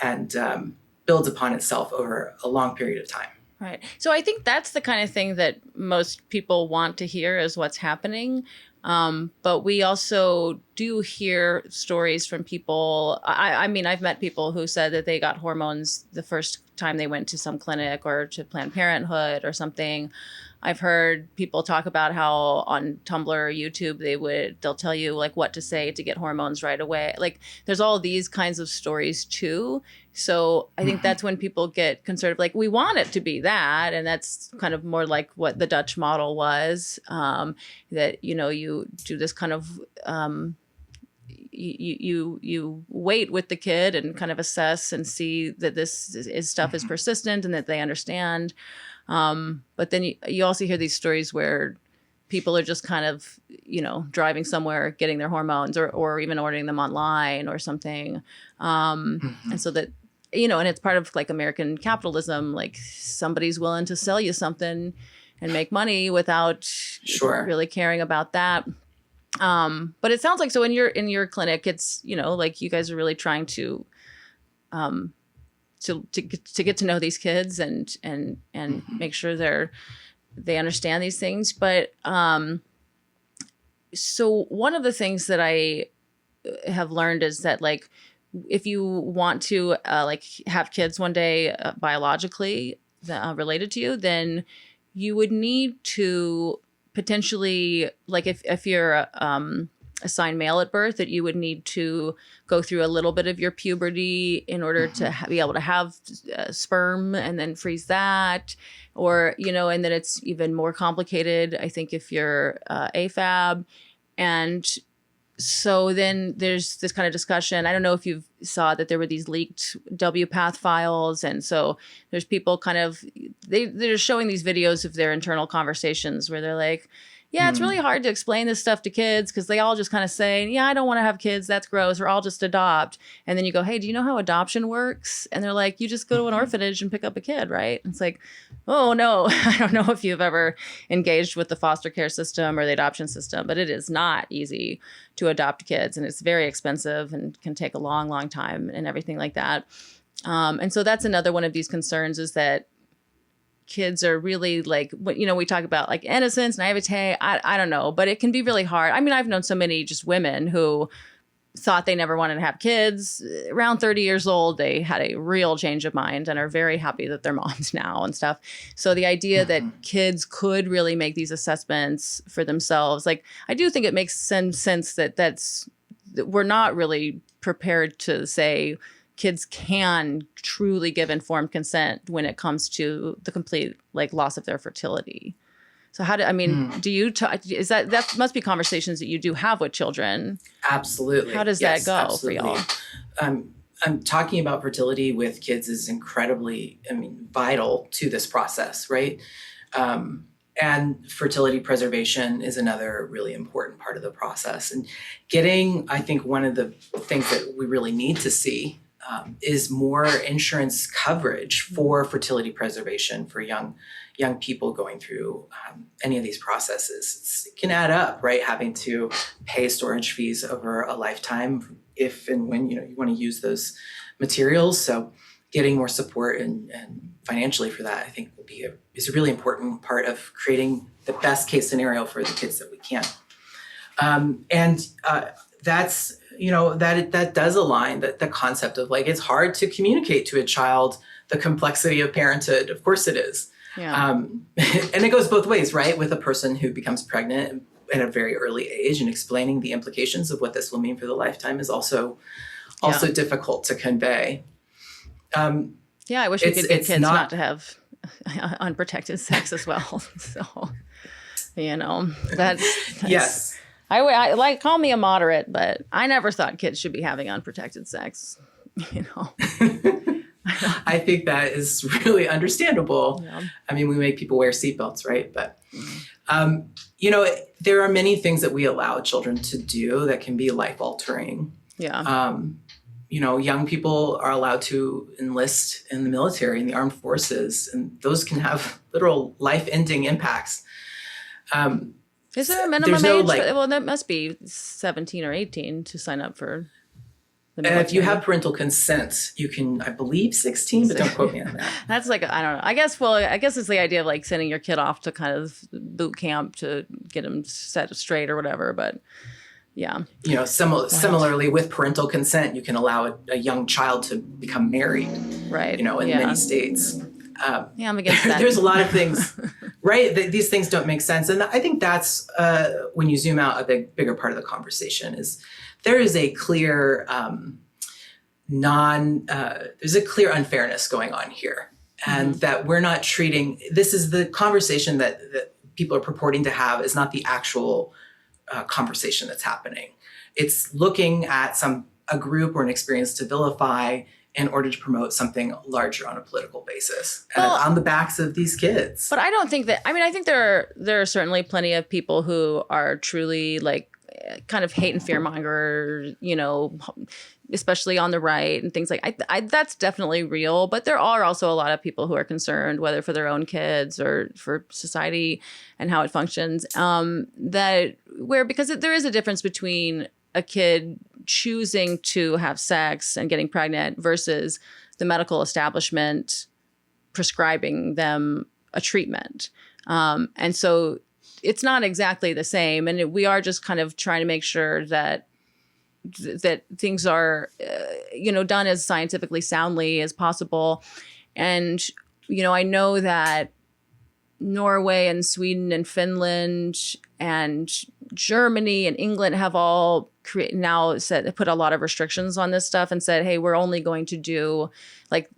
and builds upon itself over a long period of time. Right. So I think that's the kind of thing that most people want to hear is what's happening. But we also do hear stories from people. I've met people who said that they got hormones the first time they went to some clinic or to Planned Parenthood or something. I've heard people talk about how on Tumblr or YouTube, they'll tell you like what to say to get hormones right away. Like there's all these kinds of stories too. So I think that's when people get concerned, like we want it to be that. And that's kind of more like what the Dutch model was, that, you do this kind of, you wait with the kid and kind of assess and see that this stuff is persistent and that they understand. But then you also hear these stories where people are just kind of, driving somewhere, getting their hormones or even ordering them online or something. And so that, and it's part of like American capitalism, like somebody's willing to sell you something and make money without really caring about that. But it sounds like, so in your clinic, it's, like you guys are really trying to get to know these kids and make sure they understand these things. But so one of the things that I have learned is that like if you want to like have kids one day biologically related to you, then you would need to potentially, like if you're assigned male at birth, that you would need to go through a little bit of your puberty in order to be able to have sperm and then freeze that, or, and then it's even more complicated, I think, if you're AFAB. And so then there's this kind of discussion. I don't know if you saw that there were these leaked WPATH files. And so there's people kind of, they're showing these videos of their internal conversations where they're like, yeah, it's really hard to explain this stuff to kids because they all just kind of say, yeah, I don't want to have kids. That's gross. Or I'll just adopt. And then you go, hey, do you know how adoption works? And they're like, you just go to an orphanage and pick up a kid, right? And it's like, oh, no, I don't know if you've ever engaged with the foster care system or the adoption system, but it is not easy to adopt kids. And it's very expensive and can take a long, long time and everything like that. And so that's another one of these concerns is that kids are really like, we talk about like innocence, naivete. I don't know, but it can be really hard. I mean, I've known so many just women who thought they never wanted to have kids. Around 30 years old, they had a real change of mind and are very happy that they're moms now and stuff. So the idea that kids could really make these assessments for themselves, like I do think it makes sense that we're not really prepared to say kids can truly give informed consent when it comes to the complete like loss of their fertility. So how do, I mean, do you, is that must be conversations that you do have with children. Absolutely. How does that go for y'all? I'm talking about fertility with kids is incredibly, vital to this process, right? And fertility preservation is another really important part of the process. And I think one of the things that we really need to see is more insurance coverage for fertility preservation for young people going through any of these processes. It can add up, right? Having to pay storage fees over a lifetime if and when you want to use those materials. So getting more support and financially for that, I think is a really important part of creating the best case scenario for the kids that we can. That's, that does align the concept of like, it's hard to communicate to a child the complexity of parenthood. Of course it is. Yeah. And it goes both ways, right? With a person who becomes pregnant at a very early age, and explaining the implications of what this will mean for the lifetime is also difficult to convey. Yeah, I wish we could get kids not to have unprotected sex as well. So, that's yes. I like, call me a moderate, but I never thought kids should be having unprotected sex. I think that is really understandable. Yeah. I mean, we make people wear seatbelts, right? But, there are many things that we allow children to do that can be life altering. Yeah. Young people are allowed to enlist in the military, in the armed forces, and those can have literal life-ending impacts. Is there a minimum age? Well, that must be 17 or 18 to sign up for the military. If you have parental consent, you can, I believe, 16, but don't quote me on that. That's like, I don't know. I guess it's the idea of like sending your kid off to kind of boot camp to get them set straight or whatever, but yeah. Similarly with parental consent, you can allow a young child to become married, right? In many states. I'm against that. There's a lot of things, right? These things don't make sense. And I think that's when you zoom out, a bigger part of the conversation is there is a clear there's a clear unfairness going on here. And that we're not treating, this is the conversation that people are purporting to have is not the actual conversation that's happening. It's looking at a group or an experience to vilify in order to promote something larger on a political basis and on the backs of these kids. But I don't think that, I think there are certainly plenty of people who are truly like kind of hate and fear monger, especially on the right and things like that's definitely real. But there are also a lot of people who are concerned, whether for their own kids or for society and how it functions, because there is a difference between a kid choosing to have sex and getting pregnant versus the medical establishment prescribing them a treatment. And so it's not exactly the same. And we are just kind of trying to make sure that things are, done as scientifically soundly as possible. And, I know that Norway and Sweden and Finland and Germany and England have all put a lot of restrictions on this stuff and said, hey, we're only going to do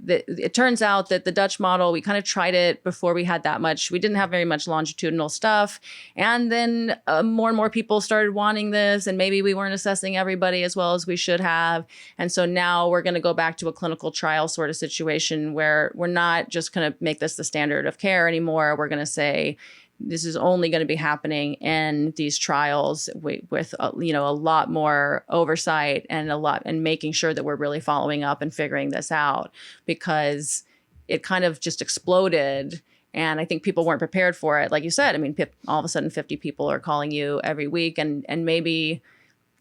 it turns out that the Dutch model, we kind of tried it before we had that much. We didn't have very much longitudinal stuff. And then more and more people started wanting this, and maybe we weren't assessing everybody as well as we should have. And so now we're going to go back to a clinical trial sort of situation where we're not just going to make this the standard of care anymore. We're going to say, this is only going to be happening in these trials with a lot more oversight and making sure that we're really following up and figuring this out, because it kind of just exploded. And I think people weren't prepared for it. Like you said, all of a sudden 50 people are calling you every week, and maybe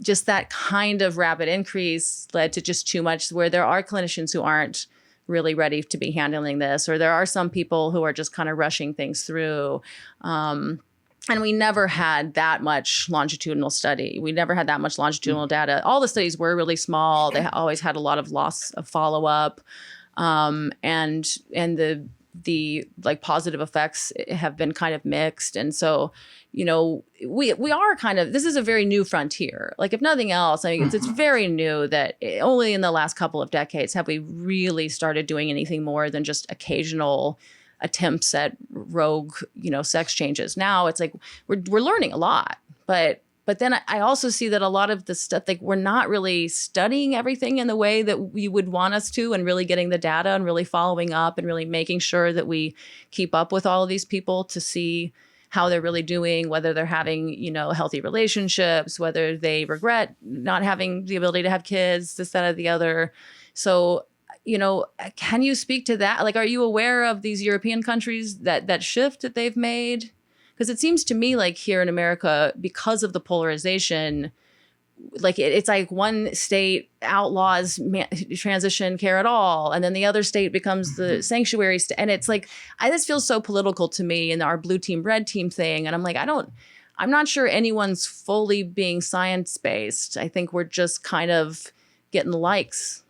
just that kind of rapid increase led to just too much, where there are clinicians who aren't really ready to be handling this, or there are some people who are just kind of rushing things through. And we never had that much longitudinal study. We never had that much longitudinal data. All the studies were really small. They always had a lot of loss of follow-up. And the positive effects have been kind of mixed. And so, we are kind of, this is a very new frontier. Like, if nothing else, it's very new that only in the last couple of decades have we really started doing anything more than just occasional attempts at rogue, sex changes. Now it's like we're learning a lot, but then I also see that a lot of the stuff, like we're not really studying everything in the way that we would want us to, and really getting the data and really following up and really making sure that we keep up with all of these people to see how they're really doing, whether they're having, healthy relationships, whether they regret not having the ability to have kids, this, that, or the other. So, can you speak to that? Like, are you aware of these European countries that shift that they've made? Because it seems to me like here in America, because of the polarization, like it's like one state outlaws transition care at all, and then the other state becomes the sanctuary state. And it's like, this feels so political to me, and our blue team, red team thing. And I'm like, I'm not sure anyone's fully being science-based. I think we're just kind of getting likes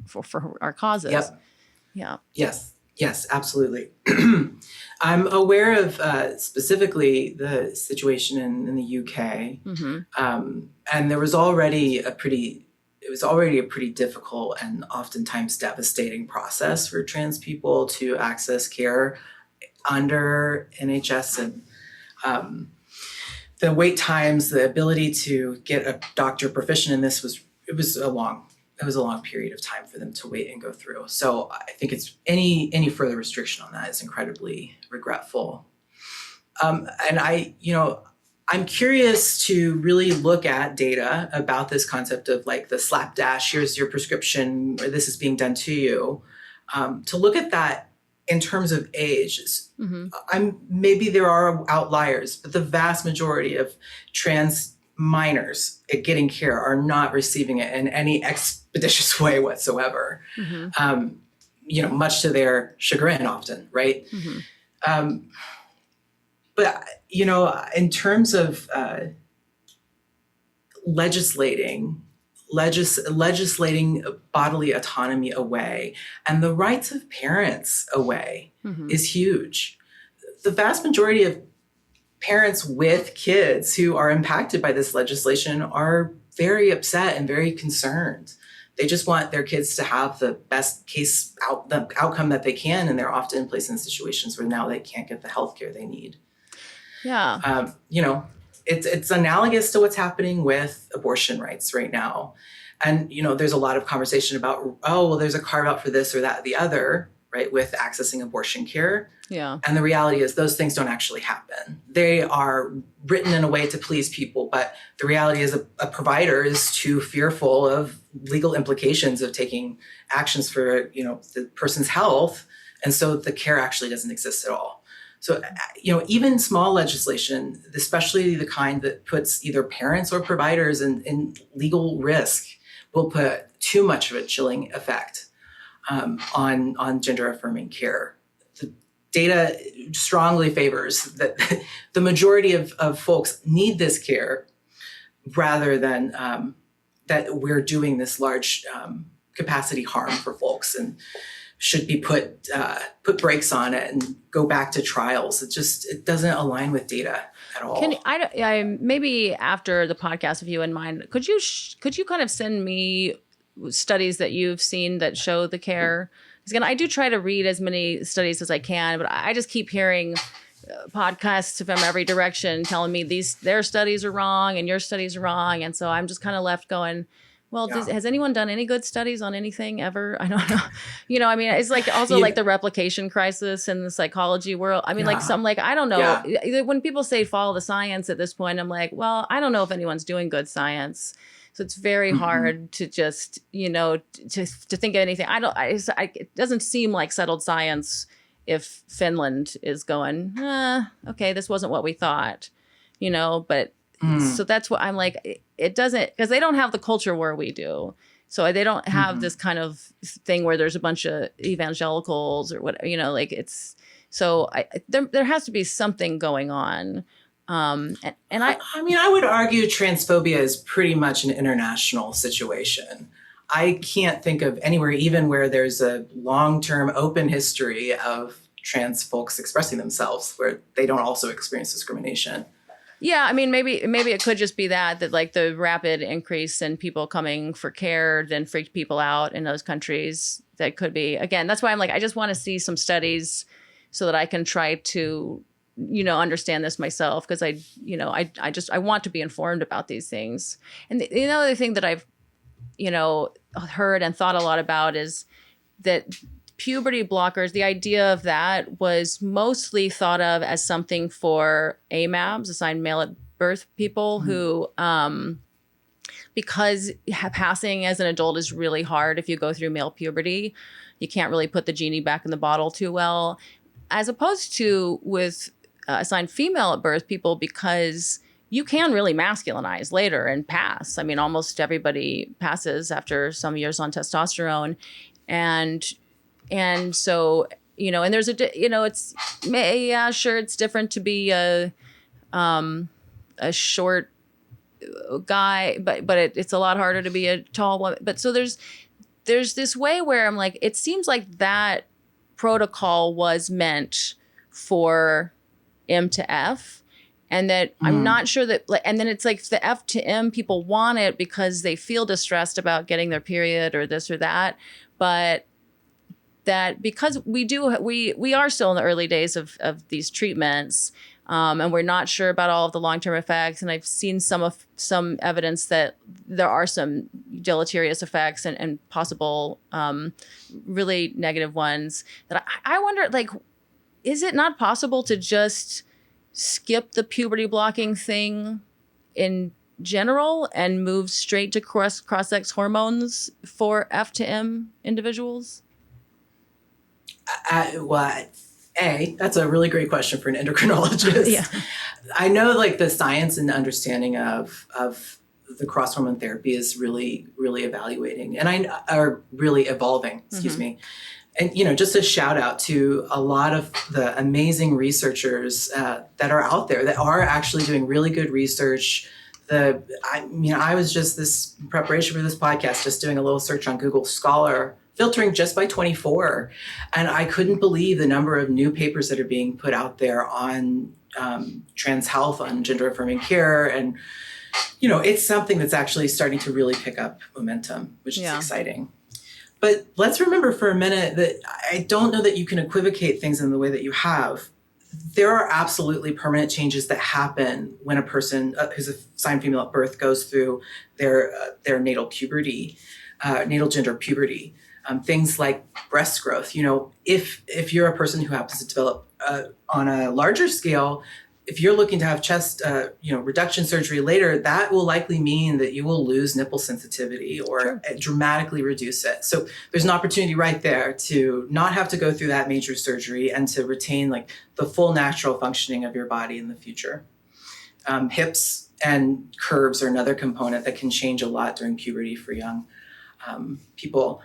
for our causes. Yep. Yeah. Yes, absolutely. I'm aware of specifically the situation in the UK, and there was already a pretty difficult and oftentimes devastating process for trans people to access care under NHS, and the wait times, the ability to get a doctor proficient in this was a long period of time for them to wait and go through. So I think it's any further restriction on that is incredibly regretful. And I'm curious to really look at data about this concept of like the slapdash, here's your prescription, or this is being done to you, to look at that in terms of age. Maybe there are outliers, but the vast majority of trans minors getting care are not receiving it in any expeditious way whatsoever, much to their chagrin often, right? But, in terms of legislating bodily autonomy away and the rights of parents away is huge. The vast majority of parents with kids who are impacted by this legislation are very upset and very concerned. They just want their kids to have the best the outcome that they can, and they're often placed in situations where now they can't get the healthcare they need. Yeah. It's analogous to what's happening with abortion rights right now. And, there's a lot of conversation about, there's a carve out for this or that or the other, right, with accessing abortion care. Yeah. And the reality is those things don't actually happen. They are written in a way to please people, but the reality is a provider is too fearful of legal implications of taking actions for, the person's health. And so the care actually doesn't exist at all. So, even small legislation, especially the kind that puts either parents or providers in legal risk, will put too much of a chilling effect on gender affirming care. The data strongly favors that the majority of folks need this care rather than that we're doing this large capacity harm for folks and should be put brakes on it and go back to trials. It doesn't align with data at all. Maybe after the podcast with you in mind, could you kind of send me studies that you've seen that show the care? Because I do try to read as many studies as I can, but I just keep hearing podcasts from every direction telling me their studies are wrong and your studies are wrong. And so I'm just kind of left going, well, has anyone done any good studies on anything ever? I don't know. It's like also like the replication crisis in the psychology world. I don't know. Yeah. When people say follow the science at this point, I'm like, well, I don't know if anyone's doing good science. So it's very hard to just, to think of anything. It doesn't seem like settled science if Finland is going, okay, this wasn't what we thought, but so that's what I'm like, it doesn't, because they don't have the culture where we do. So they don't have this kind of thing where there's a bunch of evangelicals or what, there has to be something going on. I would argue transphobia is pretty much an international situation. I can't think of anywhere even where there's a long-term open history of trans folks expressing themselves where they don't also experience discrimination. Yeah, maybe it could just be that like the rapid increase in people coming for care then freaked people out in those countries. That could be, again, that's why I'm like, I just want to see some studies so that I can try to, understand this myself, because I want to be informed about these things. And the other thing that I've, heard and thought a lot about is that puberty blockers, the idea of that was mostly thought of as something for AMABs, assigned male at birth people, who, because passing as an adult is really hard if you go through male puberty, you can't really put the genie back in the bottle too well, as opposed to with assigned female at birth people, because you can really masculinize later and pass. I mean, almost everybody passes after some years on testosterone. And so, and there's it's different to be a short guy, but it's a lot harder to be a tall woman. But so there's this way where I'm like, it seems like that protocol was meant for M to F. And that I'm not sure that, and then it's like the F to M people want it because they feel distressed about getting their period or this or that. But that because we are still in the early days of these treatments, and we're not sure about all of the long-term effects. And I've seen some evidence that there are some deleterious effects and possible really negative ones. That I wonder, like, is it not possible to just skip the puberty blocking thing in general and move straight to cross-sex hormones for F to M individuals? That's a really great question for an endocrinologist. Yeah. I know, like, the science and understanding of the cross hormone therapy is really, really evaluating, and are really evolving. Excuse me. And, just a shout out to a lot of the amazing researchers that are out there that are actually doing really good research. I was just this in preparation for this podcast, just doing a little search on Google Scholar, filtering just by 24. And I couldn't believe the number of new papers that are being put out there on trans health, on gender affirming care. And, it's something that's actually starting to really pick up momentum, which is exciting. But let's remember for a minute that I don't know that you can equivocate things in the way that you have. There are absolutely permanent changes that happen when a person who's assigned female at birth goes through their natal puberty, natal gender puberty. Things like breast growth. If you're a person who happens to develop on a larger scale, if you're looking to have chest, reduction surgery later, that will likely mean that you will lose nipple sensitivity or dramatically reduce it. So there's an opportunity right there to not have to go through that major surgery and to retain, like, the full natural functioning of your body in the future. Hips and curves are another component that can change a lot during puberty for young people.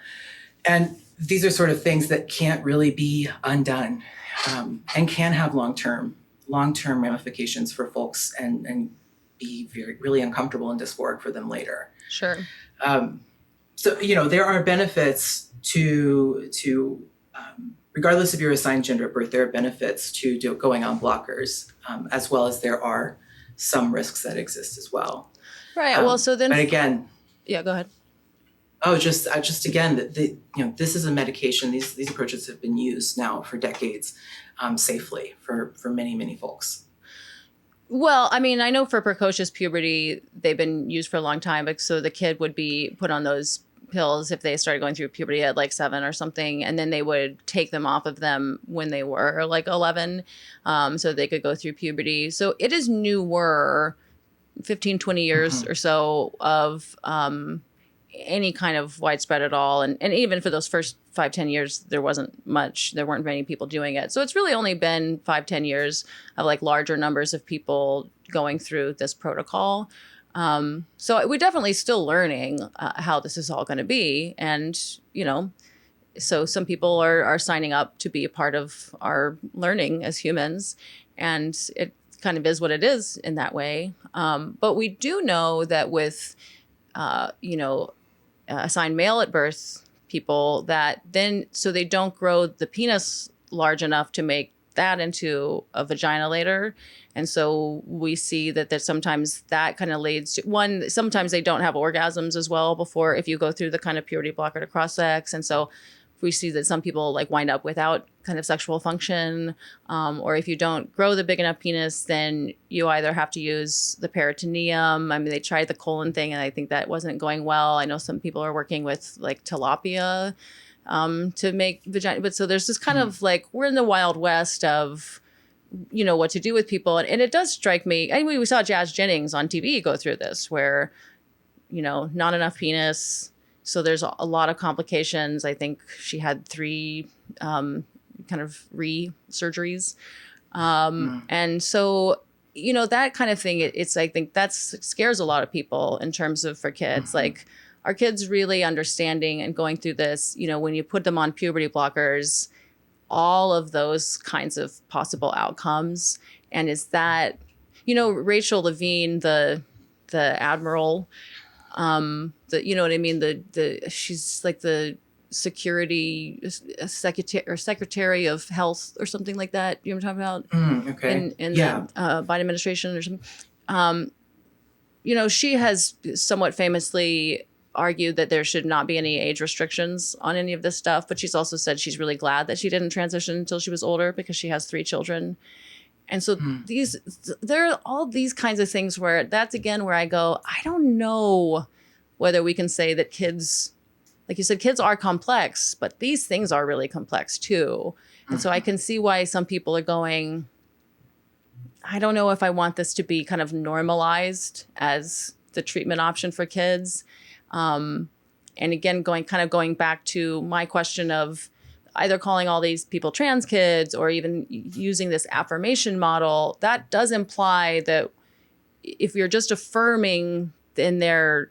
And these are sort of things that can't really be undone, and can have long-term ramifications for folks and be really uncomfortable and dysphoric for them later. Sure. So, there are benefits to regardless of your assigned gender at birth, there are benefits to going on blockers, as well as there are some risks that exist as well. Right. Well, so then. But again. Yeah, go ahead. Oh, just again, this is a medication. These approaches have been used now for decades, safely for many, many folks. Well, I mean, I know for precocious puberty, they've been used for a long time. But so the kid would be put on those pills if they started going through puberty at like 7 or something, and then they would take them off of them when they were like 11, so they could go through puberty. So it is newer, 15, 20 years or so of any kind of widespread at all. And even for those first 5-10 years, there weren't many people doing it. So it's really only been 5-10 years of like larger numbers of people going through this protocol. So we're definitely still learning how this is all going to be. And, so some people are signing up to be a part of our learning as humans. And it kind of is what it is in that way. But we do know that with, assigned male at birth people, that then, so they don't grow the penis large enough to make that into a vagina later. And so we see that sometimes that kind of leads to sometimes they don't have orgasms as well before, if you go through the kind of puberty blocker to cross sex. And so we see that some people like wind up without kind of sexual function, or if you don't grow the big enough penis, then you either have to use the peritoneum. I mean, they tried the colon thing, and I think that wasn't going well. I know some people are working with like tilapia to make vagina, but so there's this kind of like, we're in the Wild West of, you know, what to do with people. And it does strike me. I mean, we saw Jazz Jennings on TV go through this where, you know, not enough penis. So there's a lot of complications. I think she had 3 kind of re-surgeries. And so, you know, that kind of thing, it's, I think that scares a lot of people in terms of for kids. Like, are kids really understanding and going through this, you know, when you put them on puberty blockers, all of those kinds of possible outcomes? And is that, you know, Rachel Levine, the admiral, you know what I mean? She's like the secretary of health or something like that. You know what I'm talking about? Okay. In the Biden administration or something. You know, she has somewhat famously argued that there should not be any age restrictions on any of this stuff, but she's also said she's really glad that she didn't transition until she was older because she has 3 children. And so there are all these kinds of things where that's again where I go, I don't know whether we can say that kids, like you said, kids are complex, but these things are really complex too. And so I can see why some people are going, I don't know if I want this to be kind of normalized as the treatment option for kids. And again, going back to my question of either calling all these people trans kids or even using this affirmation model, that does imply that if you're just affirming in their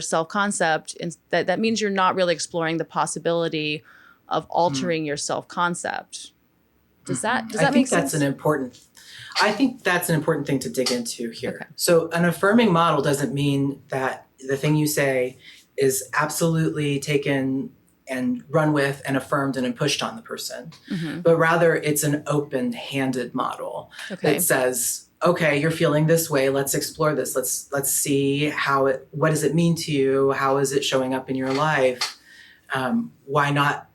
self-concept, that means you're not really exploring the possibility of altering your self-concept. Does that make sense? I think that's an important thing to dig into here. Okay. So an affirming model doesn't mean that the thing you say is absolutely taken and run with and affirmed and pushed on the person, but rather it's an open-handed model that says, okay, you're feeling this way. Let's explore this. Let's see what does it mean to you? How is it showing up in your life? Why not,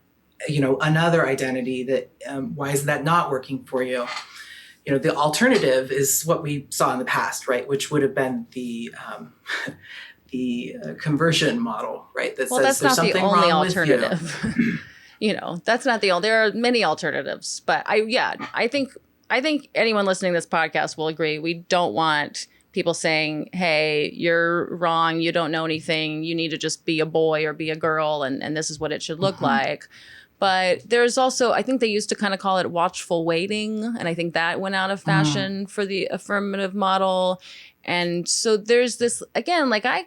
you know, another identity that, why is that not working for you? You know, the alternative is what we saw in the past, right? Which would have been the conversion model, right? That says that's there's not the something only wrong alternative. with you. You know, that's not the only. There are many alternatives, but I think anyone listening to this podcast will agree. We don't want people saying, "Hey, you're wrong. You don't know anything. You need to just be a boy or be a girl, and this is what it should look like." But there's also, I think they used to kind of call it watchful waiting. And I think that went out of fashion for the affirmative model. And so there's this, again, like I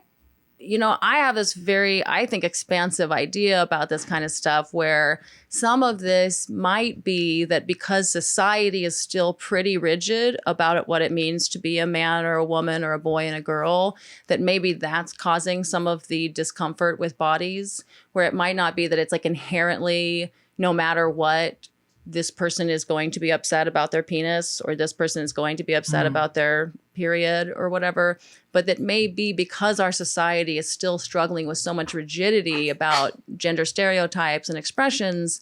have this very, I think, expansive idea about this kind of stuff where some of this might be that because society is still pretty rigid about what it means to be a man or a woman or a boy and a girl, that maybe that's causing some of the discomfort with bodies, where it might not be that it's like inherently, no matter what, this person is going to be upset about their penis or this person is going to be upset about their period or whatever, but that may be because our society is still struggling with so much rigidity about gender stereotypes and expressions,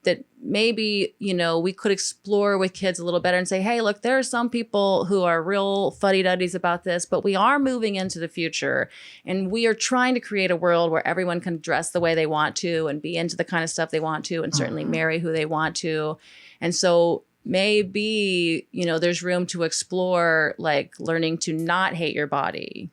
that maybe, you know, we could explore with kids a little better and say, hey, look, there are some people who are real fuddy-duddies about this, but we are moving into the future and we are trying to create a world where everyone can dress the way they want to and be into the kind of stuff they want to and certainly marry who they want to. And so maybe, you know, there's room to explore like learning to not hate your body.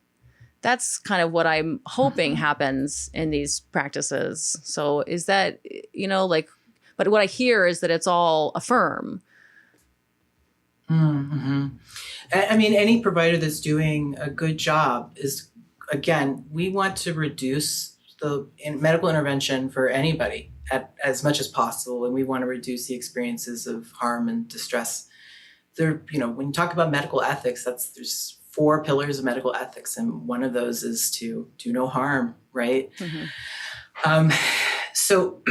That's kind of what I'm hoping happens in these practices. So is that, you know, like, but what I hear is that it's all affirm. I mean, any provider that's doing a good job is, again, we want to reduce the medical intervention for anybody as much as possible. And we want to reduce the experiences of harm and distress. There, you know, when you talk about medical ethics, there's 4 pillars of medical ethics. And one of those is to do no harm, right? So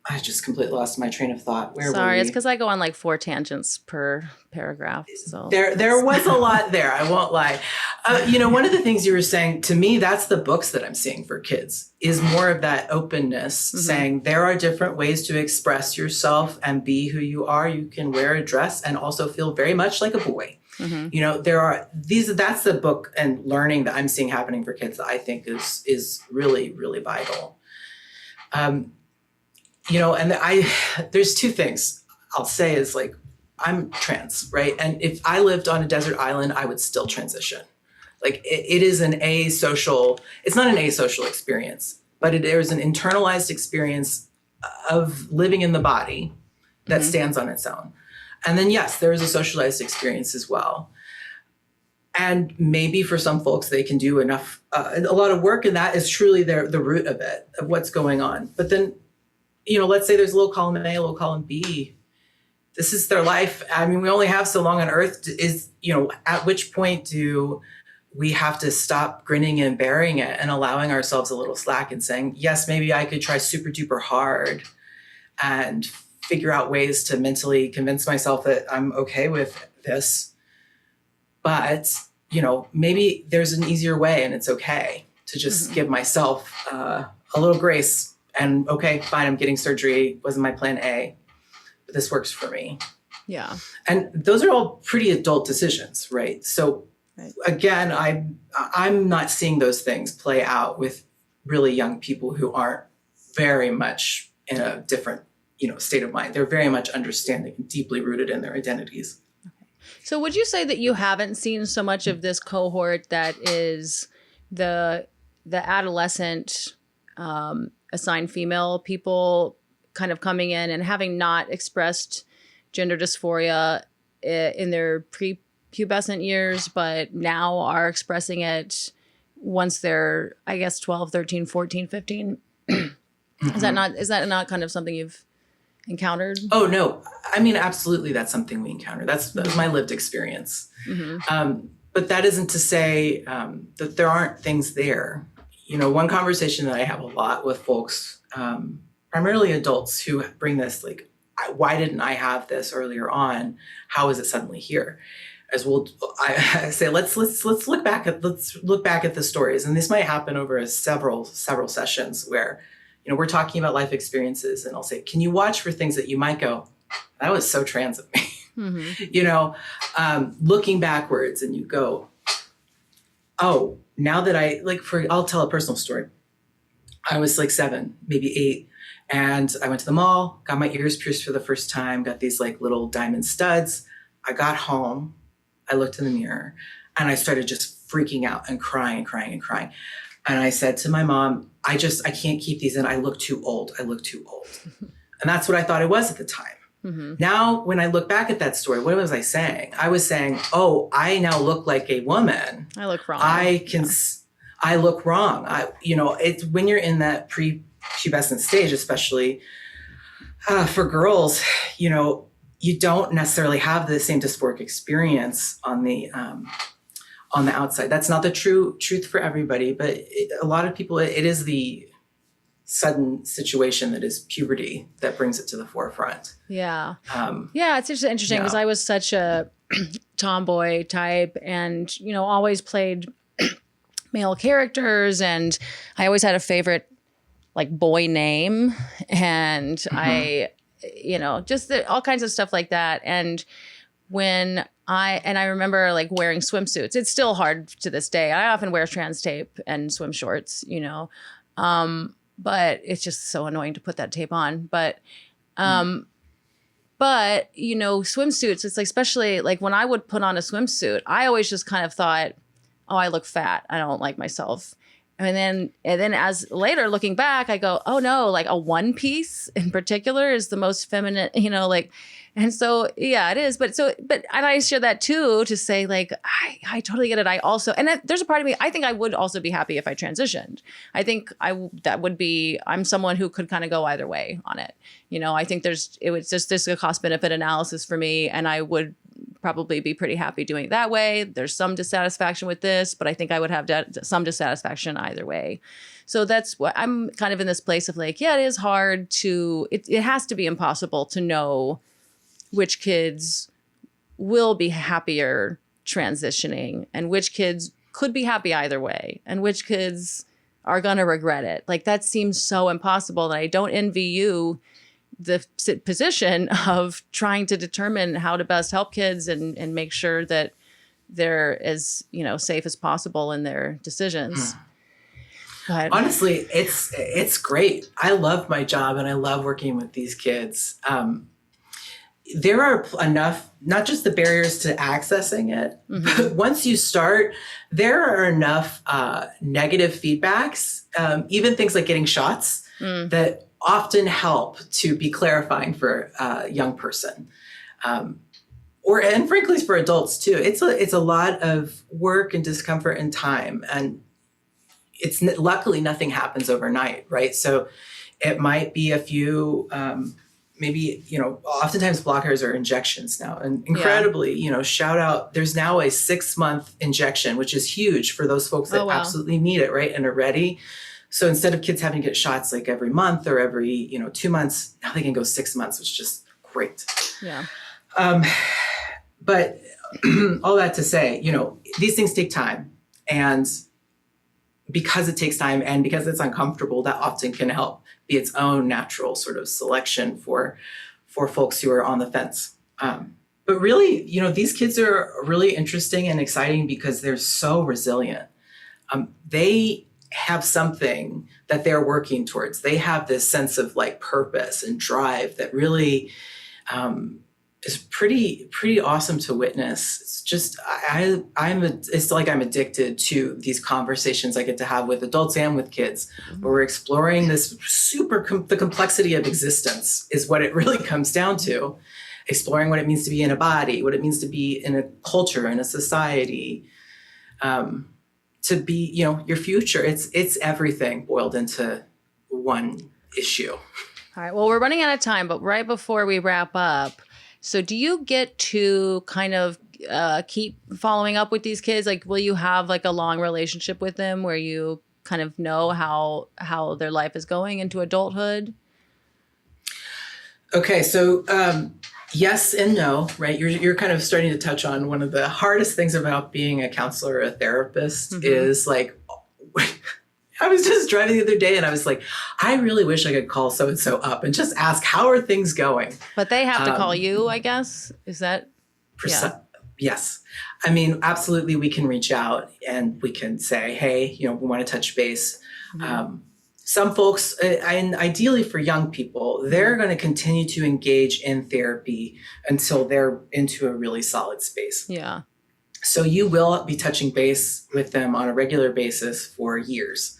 I just completely lost my train of thought. Where were Sorry, we? it's because I go on like 4 tangents per paragraph. So There was a lot there. I won't lie. One of the things you were saying to me, that's the books that I'm seeing for kids is more of that openness, saying there are different ways to express yourself and be who you are. You can wear a dress and also feel very much like a boy. There are that's the book and learning that I'm seeing happening for kids that I think is really, really vital. There's two things I'll say is like, I'm trans, right? And if I lived on a desert island, I would still transition. Like it is it's not an asocial experience, but there's an internalized experience of living in the body that stands on its own. And then, yes, there is a socialized experience as well. And maybe for some folks, they can do enough, a lot of work, and that is truly the root of it, of what's going on. But then, let's say there's a little column A, a little column B. This is their life. I mean, we only have so long on Earth. At which point do we have to stop grinning and bearing it and allowing ourselves a little slack and saying, yes, maybe I could try super duper hard and figure out ways to mentally convince myself that I'm okay with this. But, maybe there's an easier way and it's okay to just give myself a little grace. And okay, fine, I'm getting surgery. Wasn't my plan A, but this works for me. yeah. And those are all pretty adult decisions, right? So again, I'm not seeing those things play out with really young people who aren't very much in a different, state of mind. They're very much understanding and deeply rooted in their identities. So would you say that you haven't seen so much of this cohort that is the adolescent assigned female people kind of coming in and having not expressed gender dysphoria in their prepubescent years, but now are expressing it once they're, I guess, 12, 13, 14, 15? Is that not kind of something you've encountered? Oh, no. I mean, absolutely. That's something we encounter. That's my lived experience. But that isn't to say that there aren't things there. One conversation that I have a lot with folks, primarily adults who bring this, like, why didn't I have this earlier on? How is it suddenly here? I say, let's look back at the stories. And this might happen over several sessions where, we're talking about life experiences, and I'll say, can you watch for things that you might go, that was so trans of me, looking backwards, and you go, oh, now that I'll tell a personal story. I was like 7, maybe 8. And I went to the mall, got my ears pierced for the first time, got these like little diamond studs. I got home, I looked in the mirror, and I started just freaking out and crying. And I said to my mom, I can't keep these in. I look too old. And that's what I thought it was at the time. Now, when I look back at that story, what was I saying? I was saying, oh, I now look like a woman. I look wrong. I look wrong. It's when you're in that prepubescent stage, especially for girls, you don't necessarily have the same dysphoric experience on the outside. That's not the truth for everybody, but a lot of people, it is the sudden situation that is puberty that brings it to the forefront. Yeah. It's just interesting because I was such a tomboy type and, always played male characters, and I always had a favorite like boy name, and I just all kinds of stuff like that. And when I remember like wearing swimsuits, it's still hard to this day. I often wear trans tape and swim shorts, but it's just so annoying to put that tape on. But swimsuits, it's like, especially like when I would put on a swimsuit, I always just kind of thought, oh, I look fat. I don't like myself. And then as later looking back, I go, oh no, like a one piece in particular is the most feminine, and so, yeah, it is. But and I share that too, to say like, I totally get it. I also, and there's a part of me, I think I would also be happy if I transitioned. I think I'm someone who could kind of go either way on it. I think it was just this cost benefit analysis for me. And I would probably be pretty happy doing it that way. There's some dissatisfaction with this, but I think I would have some dissatisfaction either way. So that's what I'm kind of in this place of like, yeah, it is hard to, it has to be impossible to know which kids will be happier transitioning and which kids could be happy either way and which kids are going to regret it. Like that seems so impossible that I don't envy you the position of trying to determine how to best help kids and make sure that they're as, safe as possible in their decisions. But honestly, it's great. I love my job and I love working with these kids. There are enough, not just the barriers to accessing it, but once you start, there are enough negative feedbacks, even things like getting shots that often help to be clarifying for a young person. And frankly, for adults too. It's a lot of work and discomfort and time. And luckily nothing happens overnight, right? So it might be a few, maybe, oftentimes blockers are injections now. And incredibly, shout out, there's now a 6-month injection, which is huge for those folks that absolutely need it, right? And are ready. So instead of kids having to get shots like every month or every, 2 months, now they can go 6 months, which is just great. Yeah. But all that to say, these things take time. And because it takes time and because it's uncomfortable, that often can help be its own natural sort of selection for folks who are on the fence. But really, these kids are really interesting and exciting because they're so resilient. They have something that they're working towards. They have this sense of like purpose and drive that really is pretty awesome to witness. It's just it's like I'm addicted to these conversations I get to have with adults and with kids, where we're exploring this the complexity of existence is what it really comes down to. Exploring what it means to be in a body, what it means to be in a culture, in a society, to be, your future. It's everything boiled into one issue. All right. Well, we're running out of time, but right before we wrap up, so do you get to kind of keep following up with these kids? Like, will you have like a long relationship with them where you kind of know how their life is going into adulthood? Okay. So, yes and no, right? You're kind of starting to touch on one of the hardest things about being a counselor or a therapist is like, I was just driving the other day and I was like, I really wish I could call so-and-so up and just ask, how are things going? But they have to call you, I guess. Is that? Yeah. Yes. I mean, absolutely. We can reach out and we can say, hey, we want to touch base. Some folks, and ideally for young people, they're going to continue to engage in therapy until they're into a really solid space. Yeah. So you will be touching base with them on a regular basis for years.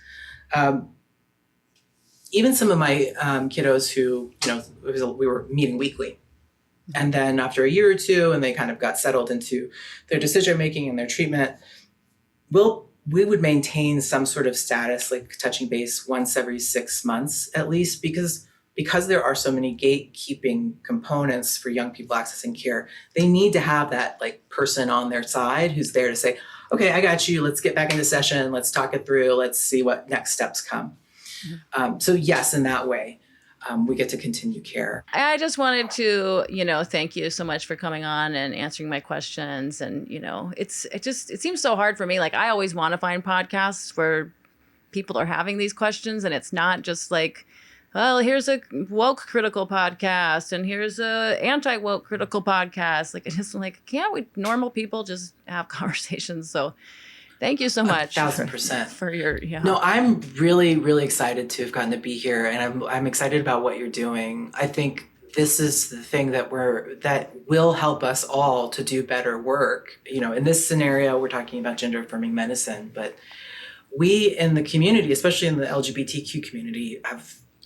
Even some of my kiddos who, we were meeting weekly. And then after a year or two, and they kind of got settled into their decision making and their treatment, we would maintain some sort of status, like touching base once every 6 months at least, because there are so many gatekeeping components for young people accessing care. They need to have that like person on their side who's there to say, okay, I got you. Let's get back into session. Let's talk it through. Let's see what next steps come. So yes, in that way, we get to continue care. I just wanted to, thank you so much for coming on and answering my questions. And, it seems so hard for me. Like I always want to find podcasts where people are having these questions and it's not just like, well, here's a woke critical podcast and here's a anti-woke critical podcast. Like it's just like, can't we normal people just have conversations? So thank you so much. 1,000%. For your, No, I'm really, really excited to have gotten to be here. And I'm excited about what you're doing. I think this is the thing that will help us all to do better work. In this scenario, we're talking about gender affirming medicine, but we in the community, especially in the LGBTQ community,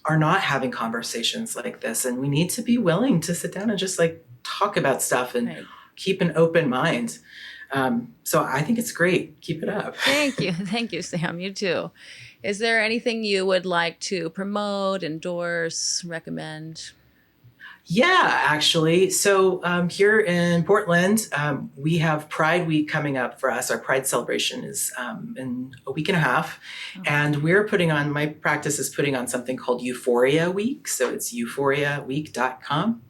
are not having conversations like this. And we need to be willing to sit down and just like talk about stuff and keep an open mind. So I think it's great. Keep it up. Thank you. Thank you, Sam. You too. Is there anything you would like to promote, endorse, recommend? Yeah, actually. So here in Portland, we have Pride Week coming up for us. Our Pride celebration is in a week and a half. Oh. And my practice is putting on something called Euphoria Week. So it's euphoriaweek.com.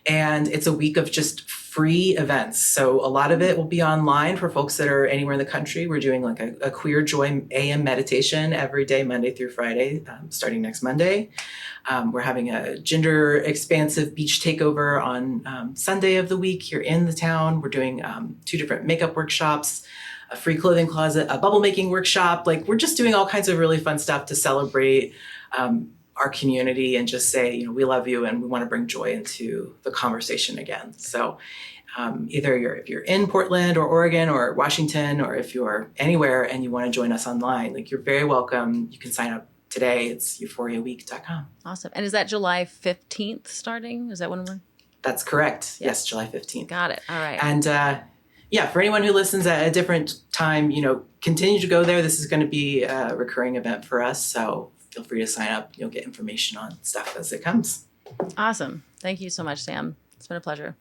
And it's a week of just free events. So a lot of it will be online for folks that are anywhere in the country. We're doing like a Queer Joy AM meditation every day, Monday through Friday, starting next Monday. We're having a gender expansive beach takeover on Sunday of the week here in the town. We're doing 2 different makeup workshops, a free clothing closet, a bubble making workshop. Like we're just doing all kinds of really fun stuff to celebrate our community and just say, you know, we love you and we want to bring joy into the conversation again. So either if you're in Portland or Oregon or Washington, or if you're anywhere and you want to join us online, like you're very welcome. You can sign up today. It's euphoriaweek.com. Awesome. And is that July 15th starting? Is that when we're? That's correct. Yeah. Yes, July 15th. Got it. All right. And yeah, for anyone who listens at a different time, you know, continue to go there. This is going to be a recurring event for us. So feel free to sign up. You'll get information on stuff as it comes. Awesome. Thank you so much, Sam. It's been a pleasure.